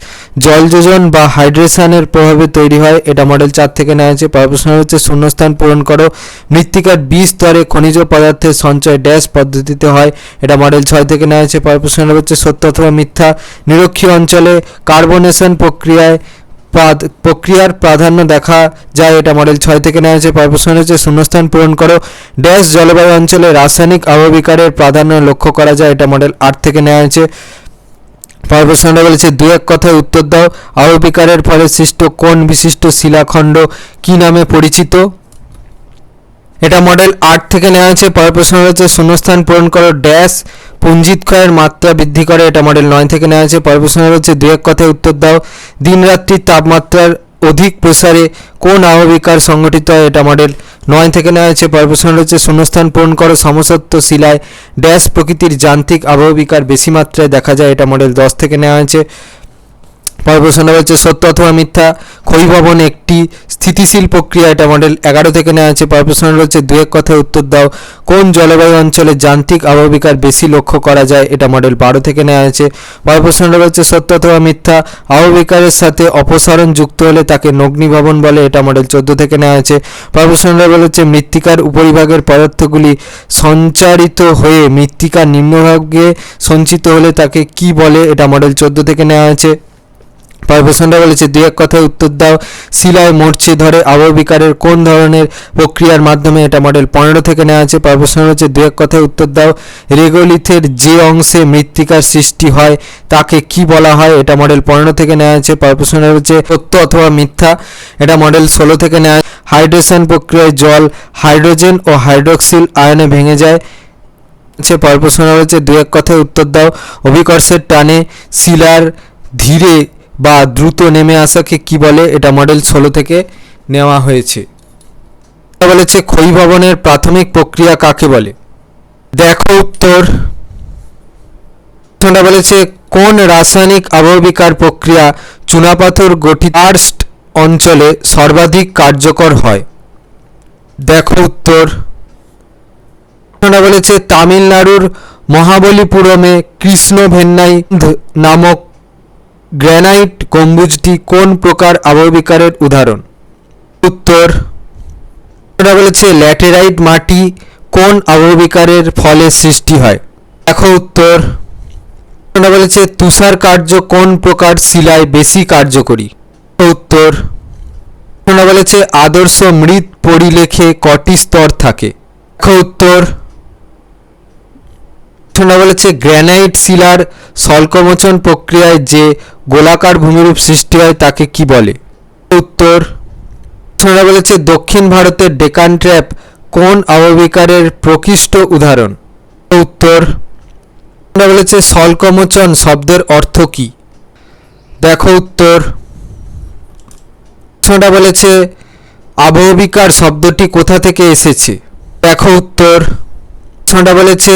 জলযোজন বা হাইড্রেশনের প্রভাবে তৈরি হয়, এটা মডেল 4 থেকে নেওয়া হয়েছে। পরের প্রশ্ন হচ্ছে শূন্যস্থান পূরণ করো, মৃত্তিকার বি স্তরে খনিজ পদার্থের সঞ্চয় ড্যাশ পদ্ধতিতে হয়, এটা মডেল 6 থেকে নেওয়া হয়েছে। পরের প্রশ্ন হচ্ছে সত্য অথবা মিথ্যা নিরক্ষীয় অঞ্চলে কার্বনেশন প্রক্রিয়ার প্রাধান্য দেখা যায়, এটা মডেল 6 থেকে নেওয়া হয়েছে। পরের প্রশ্ন হচ্ছে শূন্যস্থান পূরণ করো, ড্যাশ জলবায়ু অঞ্চলে রাসায়নিক আবহবিকারের প্রাধান্য লক্ষ্য করা যায়, এটা মডেল 8 থেকে নেওয়া হয়েছে। পরের প্রশ্নটা বলেছে দু এক কথায় উত্তর দাও, আবহবিকারের ফলে সৃষ্ট কোন বিশিষ্ট শিলাখণ্ড কি নামে পরিচিত, এটা মডেল 8 থেকে নেওয়া হয়েছে। পরের প্রশ্ন হচ্ছে শূন্যস্থান পূরণ করো, ড্যাশ পুঞ্জিত ক্ষয়ের মাত্রা বৃদ্ধি করে, এটা মডেল 9 থেকে নেওয়া হয়েছে। পরের প্রশ্ন হচ্ছে দু এক কথায় উত্তর দাও, দিনরাত্রির তাপমাত্রার অধিক প্রসারে কোন আবহবিকার সংঘটিত হয়, এটা মডেল 9 থেকে নেওয়া হয়েছে। পরের প্রশ্ন হচ্ছে শূন্যস্থান পূরণ করো, সমসত্ব শিলায় ড্যাশ প্রকৃতির যান্ত্রিক আবহবিকার বেশি মাত্রায় দেখা যায়, এটা মডেল 10 থেকে নেওয়া হয়েছে। পরের প্রশ্নটা হচ্ছে সত্য অথবা মিথ্যা ক্ষয়ীভবন একটি স্থিতিশীল প্রক্রিয়া, এটা মডেল 11 থেকে নেওয়া হয়েছে। পরের প্রশ্নটা হচ্ছে দু এক কথায় উত্তর দাও, কোন জলবায়ু অঞ্চলে যান্ত্রিক আবহবিকার বেশি লক্ষ্য করা যায়, এটা মডেল 12 থেকে নেওয়া হয়েছে। পরের প্রশ্নটা হচ্ছে সত্য অথবা মিথ্যা আবহবিকারের সাথে অপসারণ যুক্ত হলে তাকে নগ্নিভবন বলে, এটা মডেল 14 থেকে নেওয়া হয়েছে। পরের প্রশ্নটা বলেছে মৃত্তিকার উপরিভাগের পদার্থগুলি সঞ্চারিত হয়ে মৃত্তিকার নিম্নভাগে সঞ্চিত হলে তাকে কি বলে, এটা মডেল 14 থেকে নেওয়া হয়েছে। পরের প্রশ্নটা বলেছে দু এক কথায় উত্তর দাও, শিলায় মরচে ধরে আবহবিকারের কোন ধরনের প্রক্রিয়ার মাধ্যমে, এটা মডেল 15 থেকে নেওয়া আছে। পরের প্রশ্ন হচ্ছে দু এক কথায় উত্তর দাও, রেগোলিথের যে অংশে মৃত্তিকার সৃষ্টি হয় তাকে কি বলা হয়, এটা মডেল 15 থেকে নেওয়া আছে। পরের প্রশ্ন হচ্ছে সত্য অথবা মিথ্যা, এটা মডেল 16 থেকে নেওয়া। হাইড্রেশন প্রক্রিয়ায় জল হাইড্রোজেন ও হাইড্রক্সিল আয়নে ভেঙে যায়। পরের প্রশ্ন হচ্ছে দু এক কথায় উত্তর দাও, অভিকর্ষের টানে শিলার ধীরে বা দ্রুত নেমে আসাকে কি বলে, এটা মডেল 16 থেকে নেওয়া হয়েছে। বলেছে ক্ষয়ীভবনের প্রাথমিক প্রক্রিয়া কাকে বলে, দেখো উত্তর। বলেছে কোন রাসায়নিক আবহবিকার প্রক্রিয়া চুনাপাথর গঠিত কার্স্ট অঞ্চলে সর্বাধিক কার্যকর হয়, দেখো উত্তর। বলেছে তামিলনাড়ুর মহাবলীপুরমে কৃষ্ণভেন্নাই নামক গ্র্যানাইট গম্বুজটি কোন প্রকার আবহবিকারের উদাহরণ, উত্তর। বলেছে ল্যাটেরাইট মাটি কোন আবহবিকারের ফলে সৃষ্টি হয়, দেখো উত্তর। বলেছে তুষার কার্য কোন প্রকার শিলায় বেশি কার্যকরী, উত্তর। বলেছে আদর্শ মৃৎ পরিলেখে কটি স্তর থাকে, দেখো উত্তর। বলেছে গ্র্যানাইট শিলার স্বল্পমোচন প্রক্রিয়ায় যে গোলাকার ভূমিরূপ সৃষ্টি হয় তাকে কি বলে, উত্তর। বলেছে দক্ষিণ ভারতের ডেকান ট্র্যাপ কোন আবহবিকারের প্রকৃষ্ট উদাহরণ, উত্তর। আমরা বলেছে স্বল্পমোচন শব্দের অর্থ কি? দেখো উত্তর। প্রশ্নটা বলেছে আবহবিকার শব্দটি কোথা থেকে এসেছে? দেখো উত্তর। প্রশ্নটা বলেছে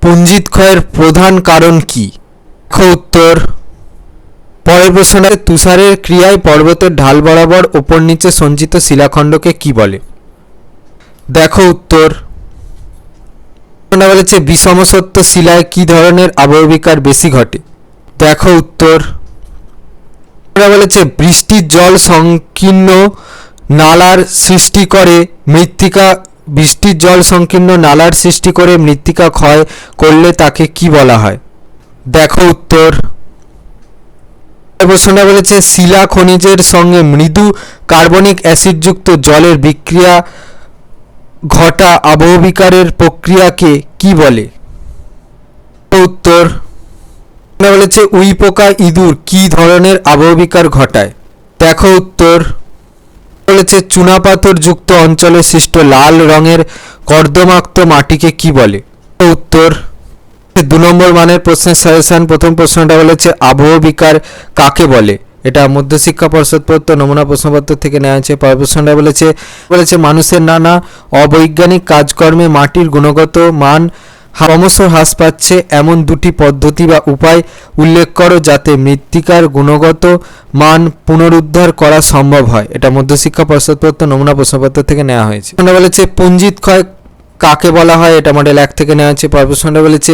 পুঞ্জিত ক্ষয়ের প্রধান কারণ কি? দেখো উত্তর। পরের প্রশ্নটা তুষারের ক্রিয়ায় পর্বতের ঢাল বরাবর ওপর নিচে সঞ্চিত শিলাখণ্ডকে কি বলে? দেখো উত্তর। প্রশ্নটা বলেছে বিষমসত্ব শিলায় কি ধরনের আবহবিকার বেশি ঘটে? দেখো উত্তর। বলেছে বৃষ্টির জল সংকীর্ণ নালার সৃষ্টি করে মৃত্তিকা বৃষ্টির জল সংকীর্ণ নালার সৃষ্টি করে মৃত্তিকা ক্ষয় করলে তাকে কি বলা হয়? দেখো উত্তর। প্রশ্নটা বলেছে শিলা খনিজের সঙ্গে মৃদু কার্বনিক অ্যাসিডযুক্ত জলের বিক্রিয়া ঘটা আবহবিকারের প্রক্রিয়াকে কি বলে? উত্তর। বলেছে উইপোকা ইঁদুর কি ধরনের আবহবিকার ঘটায়? দেখো উত্তর। বলেছে চুনাপাথর যুক্ত অঞ্চলে সৃষ্ট লাল রঙের কর্দমাক্ত মাটিকে কি বলে? উত্তর। 2 নম্বর মানের প্রশ্নের সাজেশন। প্রথম প্রশ্নটা বলেছে আবহবিকার কাকে বলে? এটা মধ্যশিক্ষা পর্ষদ প্রদত্ত নমুনা প্রশ্নপত্র থেকে নেওয়া হয়েছে। পরের প্রশ্নটা বলেছে মানুষের নানা অবৈজ্ঞানিক কাজকর্মে মাটির গুণগত মান ক্রমশ হ্রাস পাচ্ছে এমন দুটি পদ্ধতি বা উপায় উল্লেখ করো যাতে মৃত্তিকার গুণগত মান পুনরুদ্ধার করা সম্ভব হয়। এটা মধ্যশিক্ষা পর্ষদ প্রদত্ত নমুনা প্রশ্নপত্র থেকে নেওয়া হয়েছে। বলেছে পুঞ্জিত ক্ষয় কাকে বলা হয়? এটা মডেল 1 থেকে নেওয়া হয়েছে। পরের প্রশ্নটা বলেছে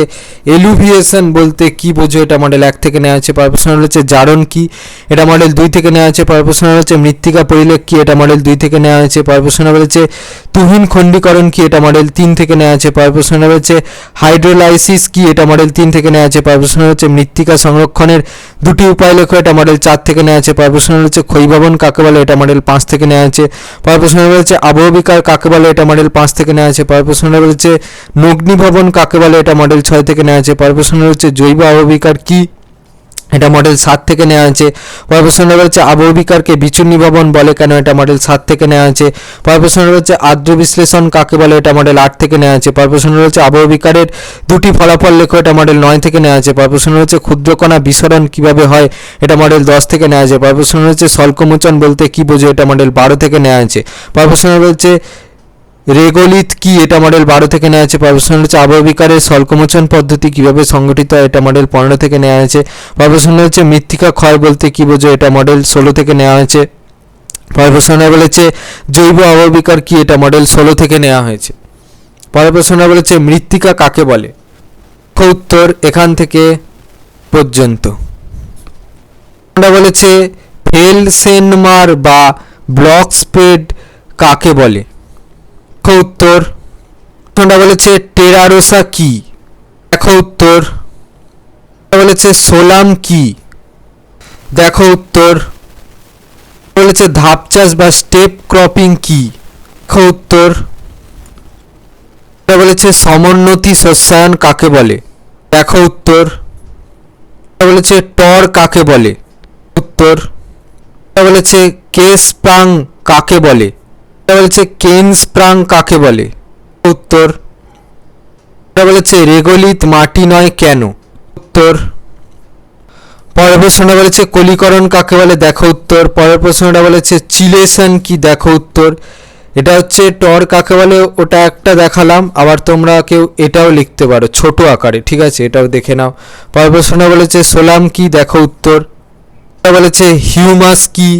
এলুভিয়েশন বলতে কি বোঝো? এটা মডেল 1 থেকে নেওয়া হয়েছে। পরের প্রশ্ন হচ্ছে জারণ কি? এটা মডেল 2 থেকে নেওয়া হয়েছে। পরের প্রশ্ন হচ্ছে মৃত্তিকা পরিলেখ কি? এটা মডেল 2 থেকে নেওয়া হয়েছে। পরের প্রশ্ন বলেছে তুহিন খণ্ডীকরণ কি? এটা মডেল 3 থেকে নেওয়া হয়েছে। পরের প্রশ্ন বলেছে হাইড্রোলাইসিস কি? এটা মডেল 3 থেকে নেওয়া হয়েছে। পরের প্রশ্ন হচ্ছে মৃত্তিকা সংরক্ষণের দুটি উপায় লেখো। এটা মডেল 4 থেকে নেওয়া হয়েছে। পরের প্রশ্ন হচ্ছে ক্ষয়ীভবন কাকে বলে? এটা মডেল 5 থেকে নেওয়া হয়েছে। পরের প্রশ্ন বলেছে আবহবিকার কাকে বলে? এটা মডেল 5 থেকে নেওয়া হয়েছে। পরের প্রশ্ন বলেছে নগ্নিভবন কাকে বলে? এটা মডেল 6 থেকে নেওয়া হয়েছে। পরের প্রশ্ন হচ্ছে জৈব আবহবিকার কি? এটা মডেল 7 থেকে নেওয়া হয়েছে। পরের প্রশ্ন হচ্ছে আবহবিকারকে বিচূর্ণী ভবন বলে কেন? এটা মডেল 7 থেকে নেওয়া হয়েছে। পরের প্রশ্ন হচ্ছে আর্দ্র বিশ্লেষণ কাকে বলে? এটা মডেল 8 থেকে নেওয়া হয়েছে। পরের প্রশ্ন হচ্ছে আবহবিকারের দুটি ফলাফল লেখো। এটা মডেল 9 থেকে নেওয়া হয়েছে। পরের প্রশ্ন হচ্ছে ক্ষুদ্রকণা বিসরণ কিভাবে হয়? এটা মডেল 10 থেকে নেওয়া হয়েছে। পরের প্রশ্ন হচ্ছে স্বল্পমোচন বলতে কি বোঝো? এটা মডেল 12 থেকে নেওয়া হয়েছে। পরের প্রশ্ন হচ্ছে রেগোলিথ কি? এটা মডেল 12 থেকে নেওয়া হয়েছে। পরের প্রশ্ন হচ্ছে আবহবিকারের স্বল্পমোচন পদ্ধতি কিভাবে সংগঠিত হয়? এটা মডেল 15 থেকে নেওয়া হয়েছে। পরের প্রশ্ন হচ্ছে মৃত্তিকা ক্ষয় বলতে কি বোঝো? এটা মডেল 16 থেকে নেওয়া হয়েছে। পরের প্রশ্ন বলেছে জৈব আবহবিকার কি? এটা মডেল 16 থেকে নেওয়া হয়েছে। পরের প্রশ্ন বলেছে মৃত্তিকা কাকে বলে? উত্তর এখান থেকে পর্যন্ত। বলেছে ফেলসেনমার বা ব্লক স্প্রেড কাকে বলে? উত্তর। বলেছে টেরারোসা কি? দেখো উত্তর। বলেছে সোলাম কি? দেখো উত্তর। বলেছে ধাপ চাষ বা স্টেপ ক্রপিং কি? দেখো উত্তর। বলেছে সমোন্নতি শস্যায়ন কাকে বলে? দেখো উত্তর। বলেছে টর কাকে বলে? উত্তর। বলেছে কেসপ্রাং কাকে বলে? বলেছে কেনস্প্রাং কাকে বলে? উত্তর। বলেছে রেগোলিথ মাটি নয় কেন? উত্তর। পরের প্রশ্নটা বলেছে কলিকরণ কাকে বলে? দেখো উত্তর। পরের প্রশ্নটা বলেছে চিলেশন কি? দেখো উত্তর। এটা হচ্ছে টর কাকে বলে ওটা একটা দেখালাম, আবার তোমরা কেউ এটাও লিখতে পারো ছোট আকারে, ঠিক আছে, এটাও দেখে নাও। পরের প্রশ্নটা বলেছে সোলাম কি? দেখো উত্তর। বলেছে হিউমাস কি?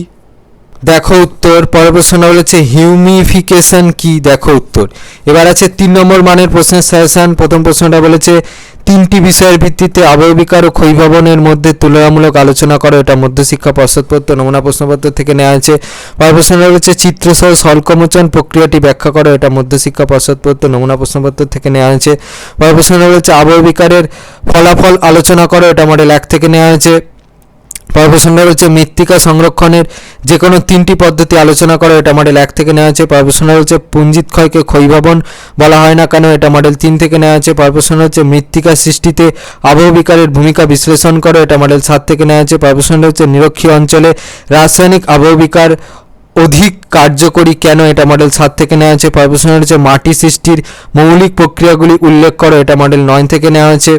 দেখো উত্তর। পরের প্রশ্নটা বলেছে হিউমিফিকেশন কি? দেখো উত্তর। এবার আছে 3 নম্বর মানের প্রশ্নের সাজেশন। প্রথম প্রশ্নটা বলেছে 3টি বিষয়ের ভিত্তিতে আবহবিকার ও ক্ষয়ীভবনের মধ্যে তুলনামূলক আলোচনা করো। এটা মধ্যশিক্ষা পর্ষদ প্রদত্ত নমুনা প্রশ্নপত্র থেকে নেওয়া হয়েছে। পরের প্রশ্নটা বলেছে চিত্রসহ স্বল্পমোচন প্রক্রিয়াটি ব্যাখ্যা করো। এটা মধ্যশিক্ষা পর্ষদ প্রদত্ত নমুনা প্রশ্নপত্র থেকে নেওয়া হয়েছে। পরের প্রশ্নটা বলেছে আবহবিকারের ফলাফল আলোচনা করো। এটা মডেল 1 থেকে নেওয়া হয়েছে। পরের প্রশ্নটা বলছে মৃত্তিকা সংরক্ষণের যে কোনো 3টি পদ্ধতি আলোচনা করো। এটা মডেল 1 থেকে নেওয়া হয়েছে। পরের প্রশ্নটা বলছে পুঞ্জিত ক্ষয়কে ক্ষয়ীভবন বলা হয় না কেন? এটা মডেল 3 থেকে নেওয়া হয়েছে। পরের প্রশ্নটা হচ্ছে মৃত্তিকা সৃষ্টিতে আবহবিকারের ভূমিকা বিশ্লেষণ করো। এটা মডেল 7 থেকে নেওয়া হয়েছে। পরের প্রশ্নটা হচ্ছে নিরক্ষীয় অঞ্চলে রাসায়নিক আবহবিকার অধিক কার্যকরী কেন? এটা মডেল 7 থেকে নেওয়া হয়েছে। পরের প্রশ্নটা হচ্ছে মাটি সৃষ্টির মৌলিক প্রক্রিয়াগুলি উল্লেখ করো। এটা মডেল 9 থেকে নেওয়া হয়েছে।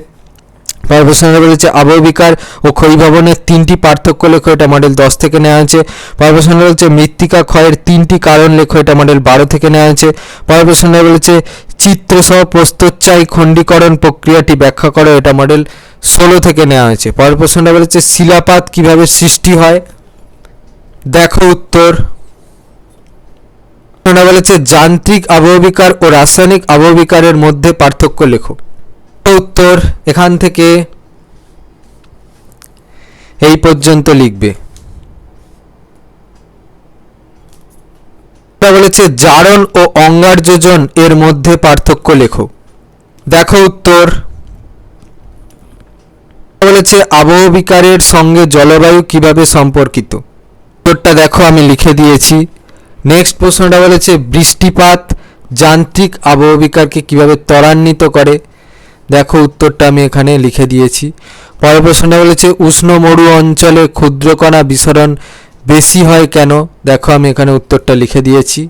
পরের প্রশ্নটা বলেছে আবহবিকার ও ক্ষয়ীভবনের 3টি পার্থক্য লেখো, এটা মডেল 10 থেকে নেওয়া হয়েছে। পরের প্রশ্নটা বলেছে মৃত্তিকা ক্ষয়ের 3টি কারণ লেখো, এটা মডেল 12 থেকে নেওয়া হয়েছে। পরের প্রশ্নটা বলেছে চিত্রসহ প্রস্তচ্ছায়ী খণ্ডীকরণ প্রক্রিয়াটি ব্যাখ্যা করো, এটা মডেল 16 থেকে নেওয়া হয়েছে। পরের প্রশ্নটা বলেছে শিলাপাত কিভাবে সৃষ্টি হয়, দেখো উত্তর। প্রশ্নটা বলেছে যান্ত্রিক আবহবিকার ও রাসায়নিক আবহবিকারের মধ্যে পার্থক্য লেখো, উত্তর এখান থেকে এই পর্যন্ত লিখবে। বলেছে জারণ ও অঙ্গারযোজন এর মধ্যে পার্থক্য লেখো, দেখো উত্তর। বলেছে আবহবিকারের সঙ্গে জলবায়ু কিভাবে সম্পর্কিত, উত্তরটা দেখো আমি লিখে দিয়েছি। নেক্সট প্রশ্নটা বলেছে বৃষ্টিপাত যান্ত্রিক আবহবিকারকে কিভাবে ত্বরান্বিত করে, দেখো উত্তরটা আমি এখানে লিখে দিয়েছি। পরের প্রশ্নটা বলেছে উষ্ণ মরু অঞ্চলে ক্ষুদ্রকণা বিসরণ বেশি হয় কেন, দেখো আমি এখানে উত্তরটা লিখে দিয়েছি।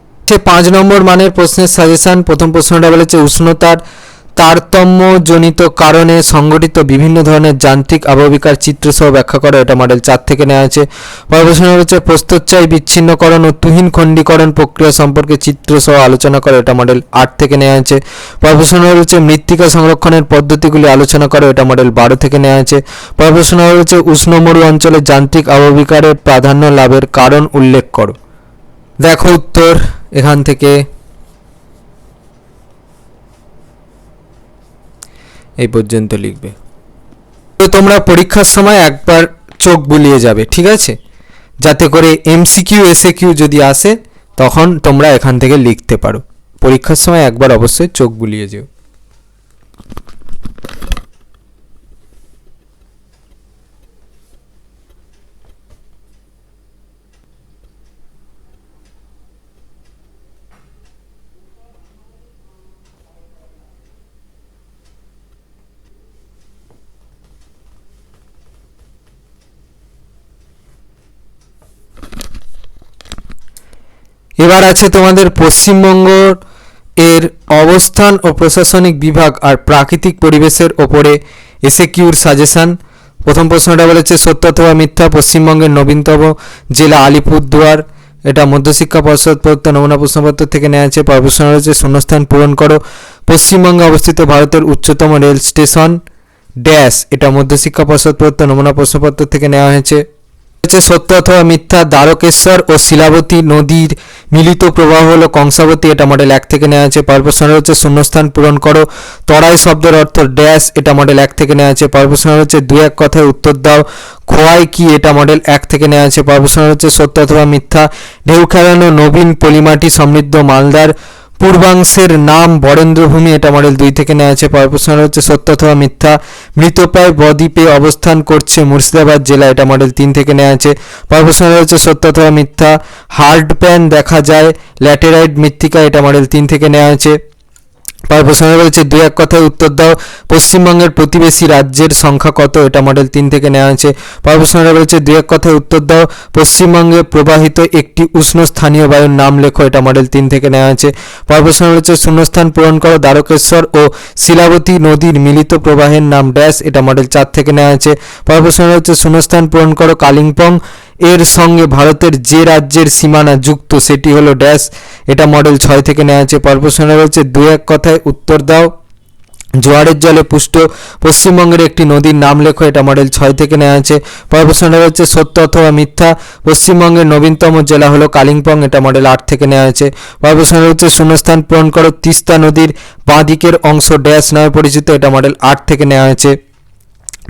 5 নম্বর মানের প্রশ্নের সাজেশন। প্রথম প্রশ্নটা বলেছে উষ্ণতার তারতম্যজনিত কারণে সংঘটিত বিভিন্ন ধরনের যান্ত্রিক আবহবিকার চিত্রসহ ব্যাখ্যা করো, এটা মডেল 4 থেকে নেওয়া হয়েছে। পরের প্রশ্ন হচ্ছে প্রস্তচ্ছায়ী বিচ্ছিন্নকরণ ও তুহিন খণ্ডীকরণ প্রক্রিয়া সম্পর্কে চিত্রসহ আলোচনা করো, এটা মডেল 8 থেকে নেওয়া হয়েছে। পরের প্রশ্ন হচ্ছে মৃত্তিকা সংরক্ষণের পদ্ধতিগুলি আলোচনা করো, এটা মডেল 12 থেকে নেওয়া হয়েছে। পরের প্রশ্ন হচ্ছে উষ্ণমরু অঞ্চলে যান্ত্রিক আবহবিকারের প্রাধান্য লাভের কারণ উল্লেখ করো, দেখো উত্তর এখান থেকে এই পর্যন্ত লিখবে। তো তোমরা পরীক্ষার সময় একবার চোখ বুলিয়ে যাবে, ঠিক আছে, যাতে করে এমসিকিউ এসএকিউ যদি আসে তখন তোমরা এখান থেকে লিখতে পারো। পরীক্ষার সময় একবার অবশ্যই চোখ বুলিয়ে যেও। এবার আছে তোমাদের পশ্চিমবঙ্গ এর অবস্থান ও প্রশাসনিক বিভাগ আর প্রাকৃতিক পরিবেশের ওপরে এসএকিউর সাজেশন। প্রথম প্রশ্নটা বলেছে সত্য অথবা মিথ্যা পশ্চিমবঙ্গের নবীনতম জেলা আলিপুরদুয়ার, এটা মধ্যশিক্ষা পর্ষদ প্রদত্ত নমুনা প্রশ্নপত্র থেকে নেওয়া আছে। পরের প্রশ্ন রয়েছে শূন্যস্থান পূরণ করো। পশ্চিমবঙ্গে অবস্থিত ভারতের উচ্চতম রেল স্টেশন ড্যাশ, এটা মধ্যশিক্ষা পর্ষদ প্রদত্ত নমুনা প্রশ্নপত্র থেকে নেওয়া হয়েছে। সত্য অথবা মিথ্যা দ্বারকেশ্বর ও শিলাবতী নদীর মিলিত প্রবাহ হলো কংসাবতী, এটা মডেল 1 থেকে নেওয়া আছে। পরের প্রশ্ন হচ্ছে শূন্যস্থান পূরণ করো। তরাই শব্দের অর্থ ড্যাশ, এটা মডেল 1 থেকে নেওয়া আছে। পরের প্রশ্ন হচ্ছে 2-1 কথায় উত্তর দাও। খোয়াই কি, এটা মডেল 1 থেকে নেওয়া আছে। পরের প্রশ্ন হচ্ছে সত্য অথবা মিথ্যা ঢেউ খেলানো নবীন পলিমাটি সমৃদ্ধ মালদার পূর্বাংশের নাম বরেন্দ্রভূমি, এটা মডেল 2 থেকে নেওয়া আছে। পরের প্রশ্ন হচ্ছে সত্য অথবা মিথ্যা মৃতপ্রায় বদ্বীপে অবস্থান করছে মুর্শিদাবাদ জেলা, এটা মডেল 3 থেকে নেওয়া আছে। পরের প্রশ্ন হচ্ছে সত্য অথবা মিথ্যা হার্ড প্যান দেখা যায় ল্যাটেরাইট মৃত্তিকা, এটা মডেল 3 থেকে নেওয়া আছে। পরের প্রশ্ন বলেছে 2-1 কথায় উত্তর দাও। পশ্চিমবঙ্গের প্রতিবেশী রাজ্যের সংখ্যা কত, এটা মডেল 3 থেকে নেওয়া আছে। পরের প্রশ্ন বলেছে 2-1 কথায় উত্তর দাও। পশ্চিমবঙ্গে প্রবাহিত একটি উষ্ণ স্থানীয় বায়ুর নাম লেখো, এটা মডেল 3 থেকে নেওয়া আছে। পরের প্রশ্ন বলেছে শূন্যস্থান পূরণ করো। দ্বারকেশ্বর ও শিলাবতী নদীর মিলিত প্রবাহের নাম ড্যাশ, এটা মডেল 4 থেকে নেওয়া আছে। পরের প্রশ্ন হচ্ছে শূন্যস্থান পূরণ করো। কালিম্পং এর সঙ্গে ভারতের যে রাজ্যের সীমানা যুক্ত সেটি হলো ড্যাশ, এটা মডেল 6 থেকে নেওয়া আছে। পরের প্রশ্ন রয়েছে 2-1 কথায় উত্তর দাও। জোয়ারের জলে পুষ্ট পশ্চিমবঙ্গের একটি নদীর নাম লেখো, এটা মডেল 6 থেকে নেওয়া আছে। পরের প্রশ্নটা হচ্ছে সত্য অথবা মিথ্যা পশ্চিমবঙ্গের নবীনতম জেলা হলো কালিম্পং, এটা মডেল 8 থেকে নেওয়া আছে। পরের প্রশ্নটা হচ্ছে শূন্যস্থান পূরণ করো। তিস্তা নদীর বাঁ দিকের অংশ ড্যাশ নামে পরিচিত, এটা মডেল 8 থেকে নেওয়া হয়েছে।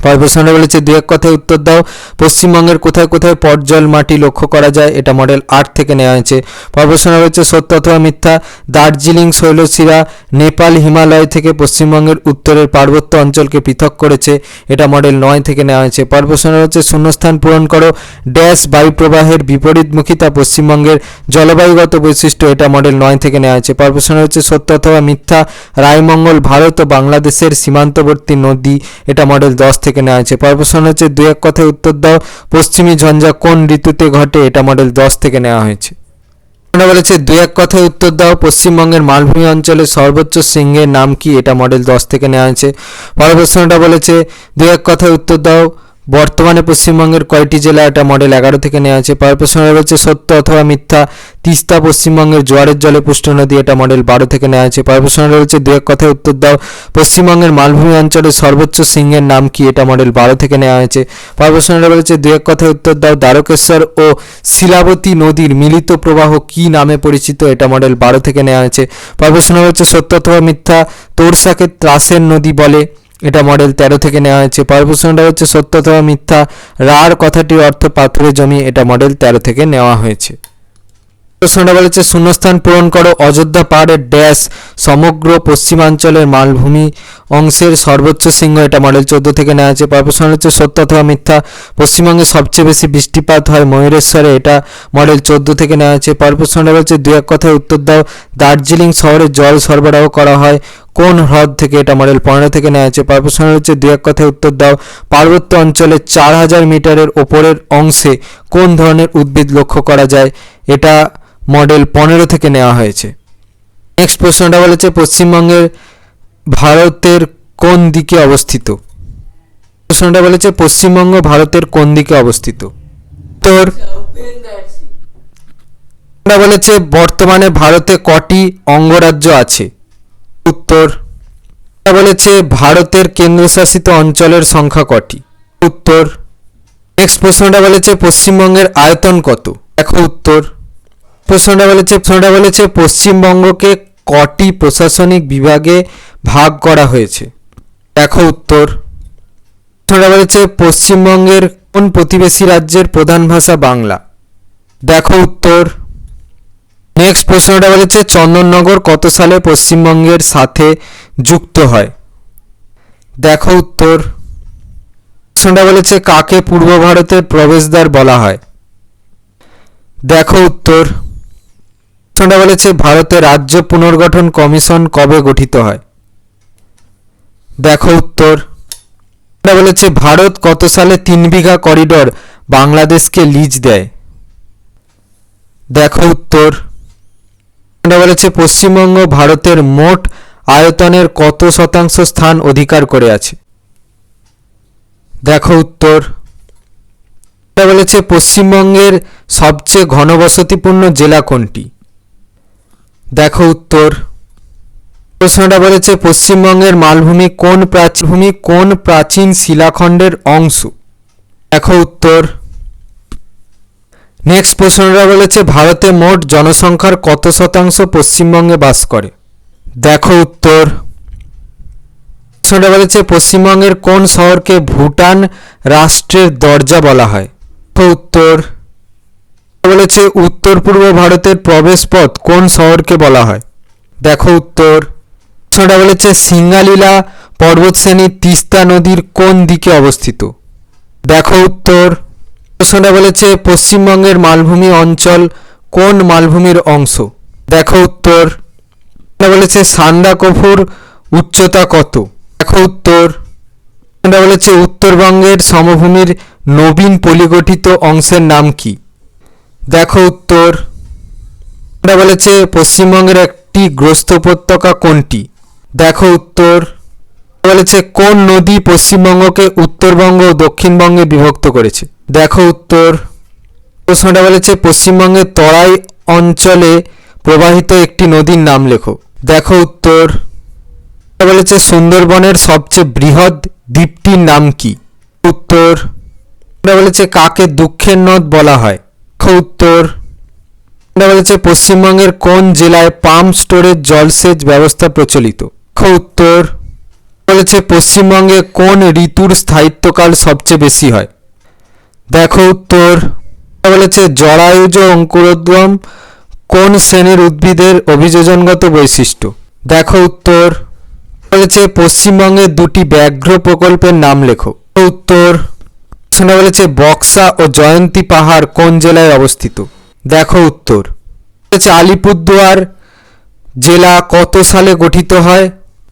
পরের প্রশ্নটা বলেছে 2-1 কথায় উত্তর দাও। পশ্চিমবঙ্গের কোথায় কোথায় পর্জল মাটি লক্ষ্য করা যায়, এটা মডেল 8 থেকে নেওয়া হয়েছে। পরের প্রশ্নটা হচ্ছে সত্য অথবা মিথ্যা দার্জিলিং শৈলশিরা নেপাল হিমালয় থেকে পশ্চিমবঙ্গের উত্তরের পার্বত্য অঞ্চলকে পৃথক করেছে, এটা মডেল 9 থেকে নেওয়া হয়েছে। পরের প্রশ্নটা হচ্ছে শূন্যস্থান পূরণ করো। ড্যাশ বায়ুপ্রবাহের বিপরীতমুখিতা পশ্চিমবঙ্গের জলবায়ুগত বৈশিষ্ট্য, এটা মডেল 9 থেকে নেওয়া হয়েছে। পরের প্রশ্নটা হচ্ছে সত্য অথবা মিথ্যা রায়মঙ্গল ভারত ও বাংলাদেশের সীমান্তবর্তী নদী, এটা মডেল 10 থেকে নেওয়া হয়েছে। পরের প্রশ্ন হচ্ছে 2-1 কথায় উত্তর দাও। পশ্চিমী ঝঞ্ঝা কোন ঋতুতে ঘটে, এটা মডেল 10 থেকে নেওয়া হয়েছে। আমরা বলেছে দুই এক কথায় উত্তর দাও, পশ্চিমবঙ্গের মালভূমি অঞ্চলের সর্বোচ্চ শৃঙ্গের নাম কি? এটা মডেল 10 থেকে নেওয়া হয়েছে। পরের প্রশ্নটা বলেছে দুই এক কথায় উত্তর দাও, বর্তমানে পশ্চিমবঙ্গের কয়টি জেলা? এটা মডেল 11 থেকে নেওয়া হয়েছে। পরের প্রশ্নটা বলেছে সত্য অথবা মিথ্যা, তিস্তা পশ্চিমবঙ্গের জোয়ারের জলে পুষ্ট নদী? এটা মডেল 12 থেকে নেওয়া হয়েছে। পরের প্রশ্নটা বলেছে দুই এক কথায় উত্তর দাও, পশ্চিমবঙ্গের মালভূমি অঞ্চলের সর্বোচ্চ শৃঙ্গের নাম কি? এটা মডেল 12 থেকে নেওয়া হয়েছে। পরের প্রশ্নটা বলেছে দুই এক কথায় উত্তর দাও, দ্বারকেশ্বর ও শিলাবতী নদীর মিলিত প্রবাহ কি নামে পরিচিত? এটা মডেল 12 থেকে নেওয়া হয়েছে। পরের প্রশ্ন হচ্ছে সত্য অথবা মিথ্যা, তোরসাকে ত্রাসের নদী বলে? এটা মডেল 13 থেকে নেওয়া হয়েছে। পরের প্রশ্নটা হচ্ছে সত্য অথবা মিথ্যা, রাঢ় কথাটির অর্থ পাথুরে জমি? এটা মডেল 13 থেকে নেওয়া হয়েছে। প্রশ্নটা বলেছে শূন্যস্থান পূরণ করো, অযোধ্যা পাহাড়ের ড্যাশ সমগ্র পশ্চিমাঞ্চলের মালভূমি অংশের সর্বোচ্চ শৃঙ্গ? এটা মডেল 14 থেকে নেওয়া হয়েছে। পরের প্রশ্ন হচ্ছে সত্য অথবা মিথ্যা, পশ্চিমবঙ্গে সবচেয়ে বেশি বৃষ্টিপাত হয় ময়ূরেশ্বরে? এটা মডেল 14 থেকে নেওয়া হয়েছে। পরের প্রশ্নটা বলছে দুই এক কথায় উত্তর দাও, দার্জিলিং শহরে জল সরবরাহ করা হয় কোন হ্রদ থেকে? এটা মডেল 15 থেকে নেওয়া হয়েছে। পরের প্রশ্ন হচ্ছে দুই এক কথায় উত্তর দাও, পার্বত্য অঞ্চলে 4000 মিটারের ওপরের অংশে কোন ধরনের উদ্ভিদ লক্ষ্য করা যায়? এটা মডেল 15 থেকে নেওয়া হয়েছে। নেক্সট প্রশ্নটা বলেছে পশ্চিমবঙ্গের ভারতের কোন দিকে অবস্থিত? প্রশ্নটা বলেছে পশ্চিমবঙ্গ ভারতের কোন দিকে অবস্থিত? উত্তর বলেছে বর্তমানে ভারতে কটি অঙ্গরাজ্য আছে? উত্তর বলেছে ভারতের কেন্দ্রশাসিত অঞ্চলের সংখ্যা কটি? উত্তর। নেক্সট প্রশ্নটা বলেছে পশ্চিমবঙ্গের আয়তন কত? দেখো উত্তর। প্রশ্নটা বলেছে পশ্চিমবঙ্গকে কটি প্রশাসনিক বিভাগে ভাগ করা হয়েছে? দেখো উত্তর। প্রশ্নটা বলেছে পশ্চিমবঙ্গের কোন প্রতিবেশী রাজ্যের প্রধান ভাষা বাংলা? দেখো উত্তর। নেক্সট প্রশ্নটা বলেছে চন্দননগর কত সালে পশ্চিমবঙ্গের সাথে যুক্ত হয়? দেখো উত্তর। প্রশ্নটা বলেছে কাকে পূর্ব ভারতের প্রবেশদ্বার বলা হয়? দেখো উত্তর। প্রশ্নটা বলেছে ভারতের রাজ্য পুনর্গঠন কমিশন কবে গঠিত হয়? দেখো উত্তর। বলেছে ভারত কত সালে 3 বিঘা করিডোর বাংলাদেশকে লিজ দেয়? দেখো উত্তর। বলেছে পশ্চিমবঙ্গ ভারতের মোট আয়তনের কত শতাংশ স্থান অধিকার করে আছে? দেখো উত্তর। বলেছে পশ্চিমবঙ্গের সবচেয়ে ঘনবসতিপূর্ণ জেলা কোনটি? দেখো উত্তর। প্রশ্নটা বলেছে পশ্চিমবঙ্গের মালভূমি কোন প্রাচীন শিলাখণ্ডের অংশ? দেখো উত্তর। নেক্সট প্রশ্নটা বলেছে ভারতে মোট জনসংখ্যার কত শতাংশ পশ্চিমবঙ্গে বাস করে? দেখো উত্তর। প্রশ্নটা বলেছে পশ্চিমবঙ্গের কোন শহরকে ভুটান রাষ্ট্রের দরজা বলা হয়? উত্তর। বলেছে উত্তর পূর্ব ভারতের প্রবেশপথ কোন শহরকে বলা হয়? দেখো উত্তর। প্রশ্নটা বলেছে সিঙ্গালীলা পর্বতশ্রেণী তিস্তা নদীর কোন দিকে অবস্থিত? দেখো উত্তর। প্রশ্নটা বলেছে পশ্চিমবঙ্গের মালভূমি অঞ্চল কোন মালভূমির অংশ? দেখো উত্তর। বলেছে সান্দাকফুর উচ্চতা কত? দেখো উত্তর। বলেছে উত্তরবঙ্গের সমভূমির নবীন পলিগঠিত অংশের নাম কি? দেখো উত্তর। বলেছে পশ্চিমবঙ্গের একটি গ্রস্ত উপত্যকা কোনটি? দেখো উত্তর। বলেছে কোন নদী পশ্চিমবঙ্গকে উত্তরবঙ্গ ও দক্ষিণবঙ্গে বিভক্ত করেছে? দেখো উত্তর। প্রশ্নটা বলেছে পশ্চিমবঙ্গের তরাই অঞ্চলে প্রবাহিত একটি নদীর নাম লেখো। দেখো উত্তর। বলেছে সুন্দরবনের সবচেয়ে বৃহৎ দ্বীপটির নাম কি? উত্তর। বলেছে কাকে দুঃখের নদ বলা হয়? দেখো উত্তর। বলেছে পশ্চিমবঙ্গের কোন জেলায় পাম্প স্টোরেজ জলসেচ ব্যবস্থা প্রচলিত? দেখো উত্তর। বলেছে পশ্চিমবঙ্গে কোন ঋতুর স্থায়িত্বকাল সবচেয়ে বেশি হয়? দেখো উত্তর। বলেছে জরায়ুজ অঙ্কুরোদ্গম কোন শ্রেণীর উদ্ভিদের অভিযোজনগত বৈশিষ্ট্য? দেখো উত্তর। বলেছে পশ্চিমবঙ্গের দুটি ব্যাঘ্র প্রকল্পের নাম লেখো। উত্তর। বলেছে বক্সা ও জয়ন্তী পাহাড় কোন জেলায় অবস্থিত? দেখো উত্তর। বলেছে আলিপুরদুয়ার জেলা কত সালে গঠিত হয়?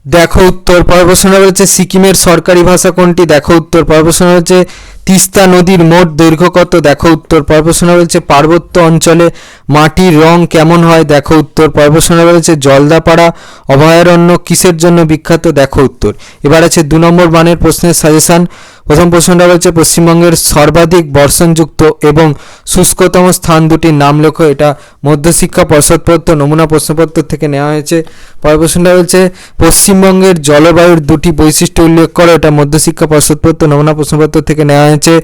দেখো উত্তর। পরের প্রশ্ন বলেছে সিকিমের সরকারি ভাষা কোনটি? দেখো উত্তর। পরের প্রশ্ন হচ্ছে তিস্তা নদীর মোট দৈর্ঘ্য কত, দেখো উত্তর। পরের প্রশ্ন বলছে পার্বত্য অঞ্চলে মাটির রং কেমন হয়, দেখো উত্তর। পরের প্রশ্ন বলছে জলদাপাড়া অভয়ারণ্য কিসের জন্য বিখ্যাত, দেখো উত্তর। এবার আছে 2 নম্বর মানের প্রশ্নের সাজেশন। প্রথম প্রশ্নটা বলছে পশ্চিমবঙ্গের সর্বাধিক বর্ষণযুক্ত এবং শুষ্কতম স্থান দুটির নাম লেখো। এটা মধ্যশিক্ষা পর্ষদপ্রদত্ত নমুনা প্রশ্নপত্র থেকে নেওয়া হয়েছে। পরের প্রশ্নটা বলছে পশ্চিমবঙ্গের জলবায়ুর দুটি বৈশিষ্ট্য উল্লেখ করো। এটা মধ্যশিক্ষা পর্ষদপ্রদত্ত নমুনা প্রশ্নপত্র থেকে নেওয়া হয়েছে।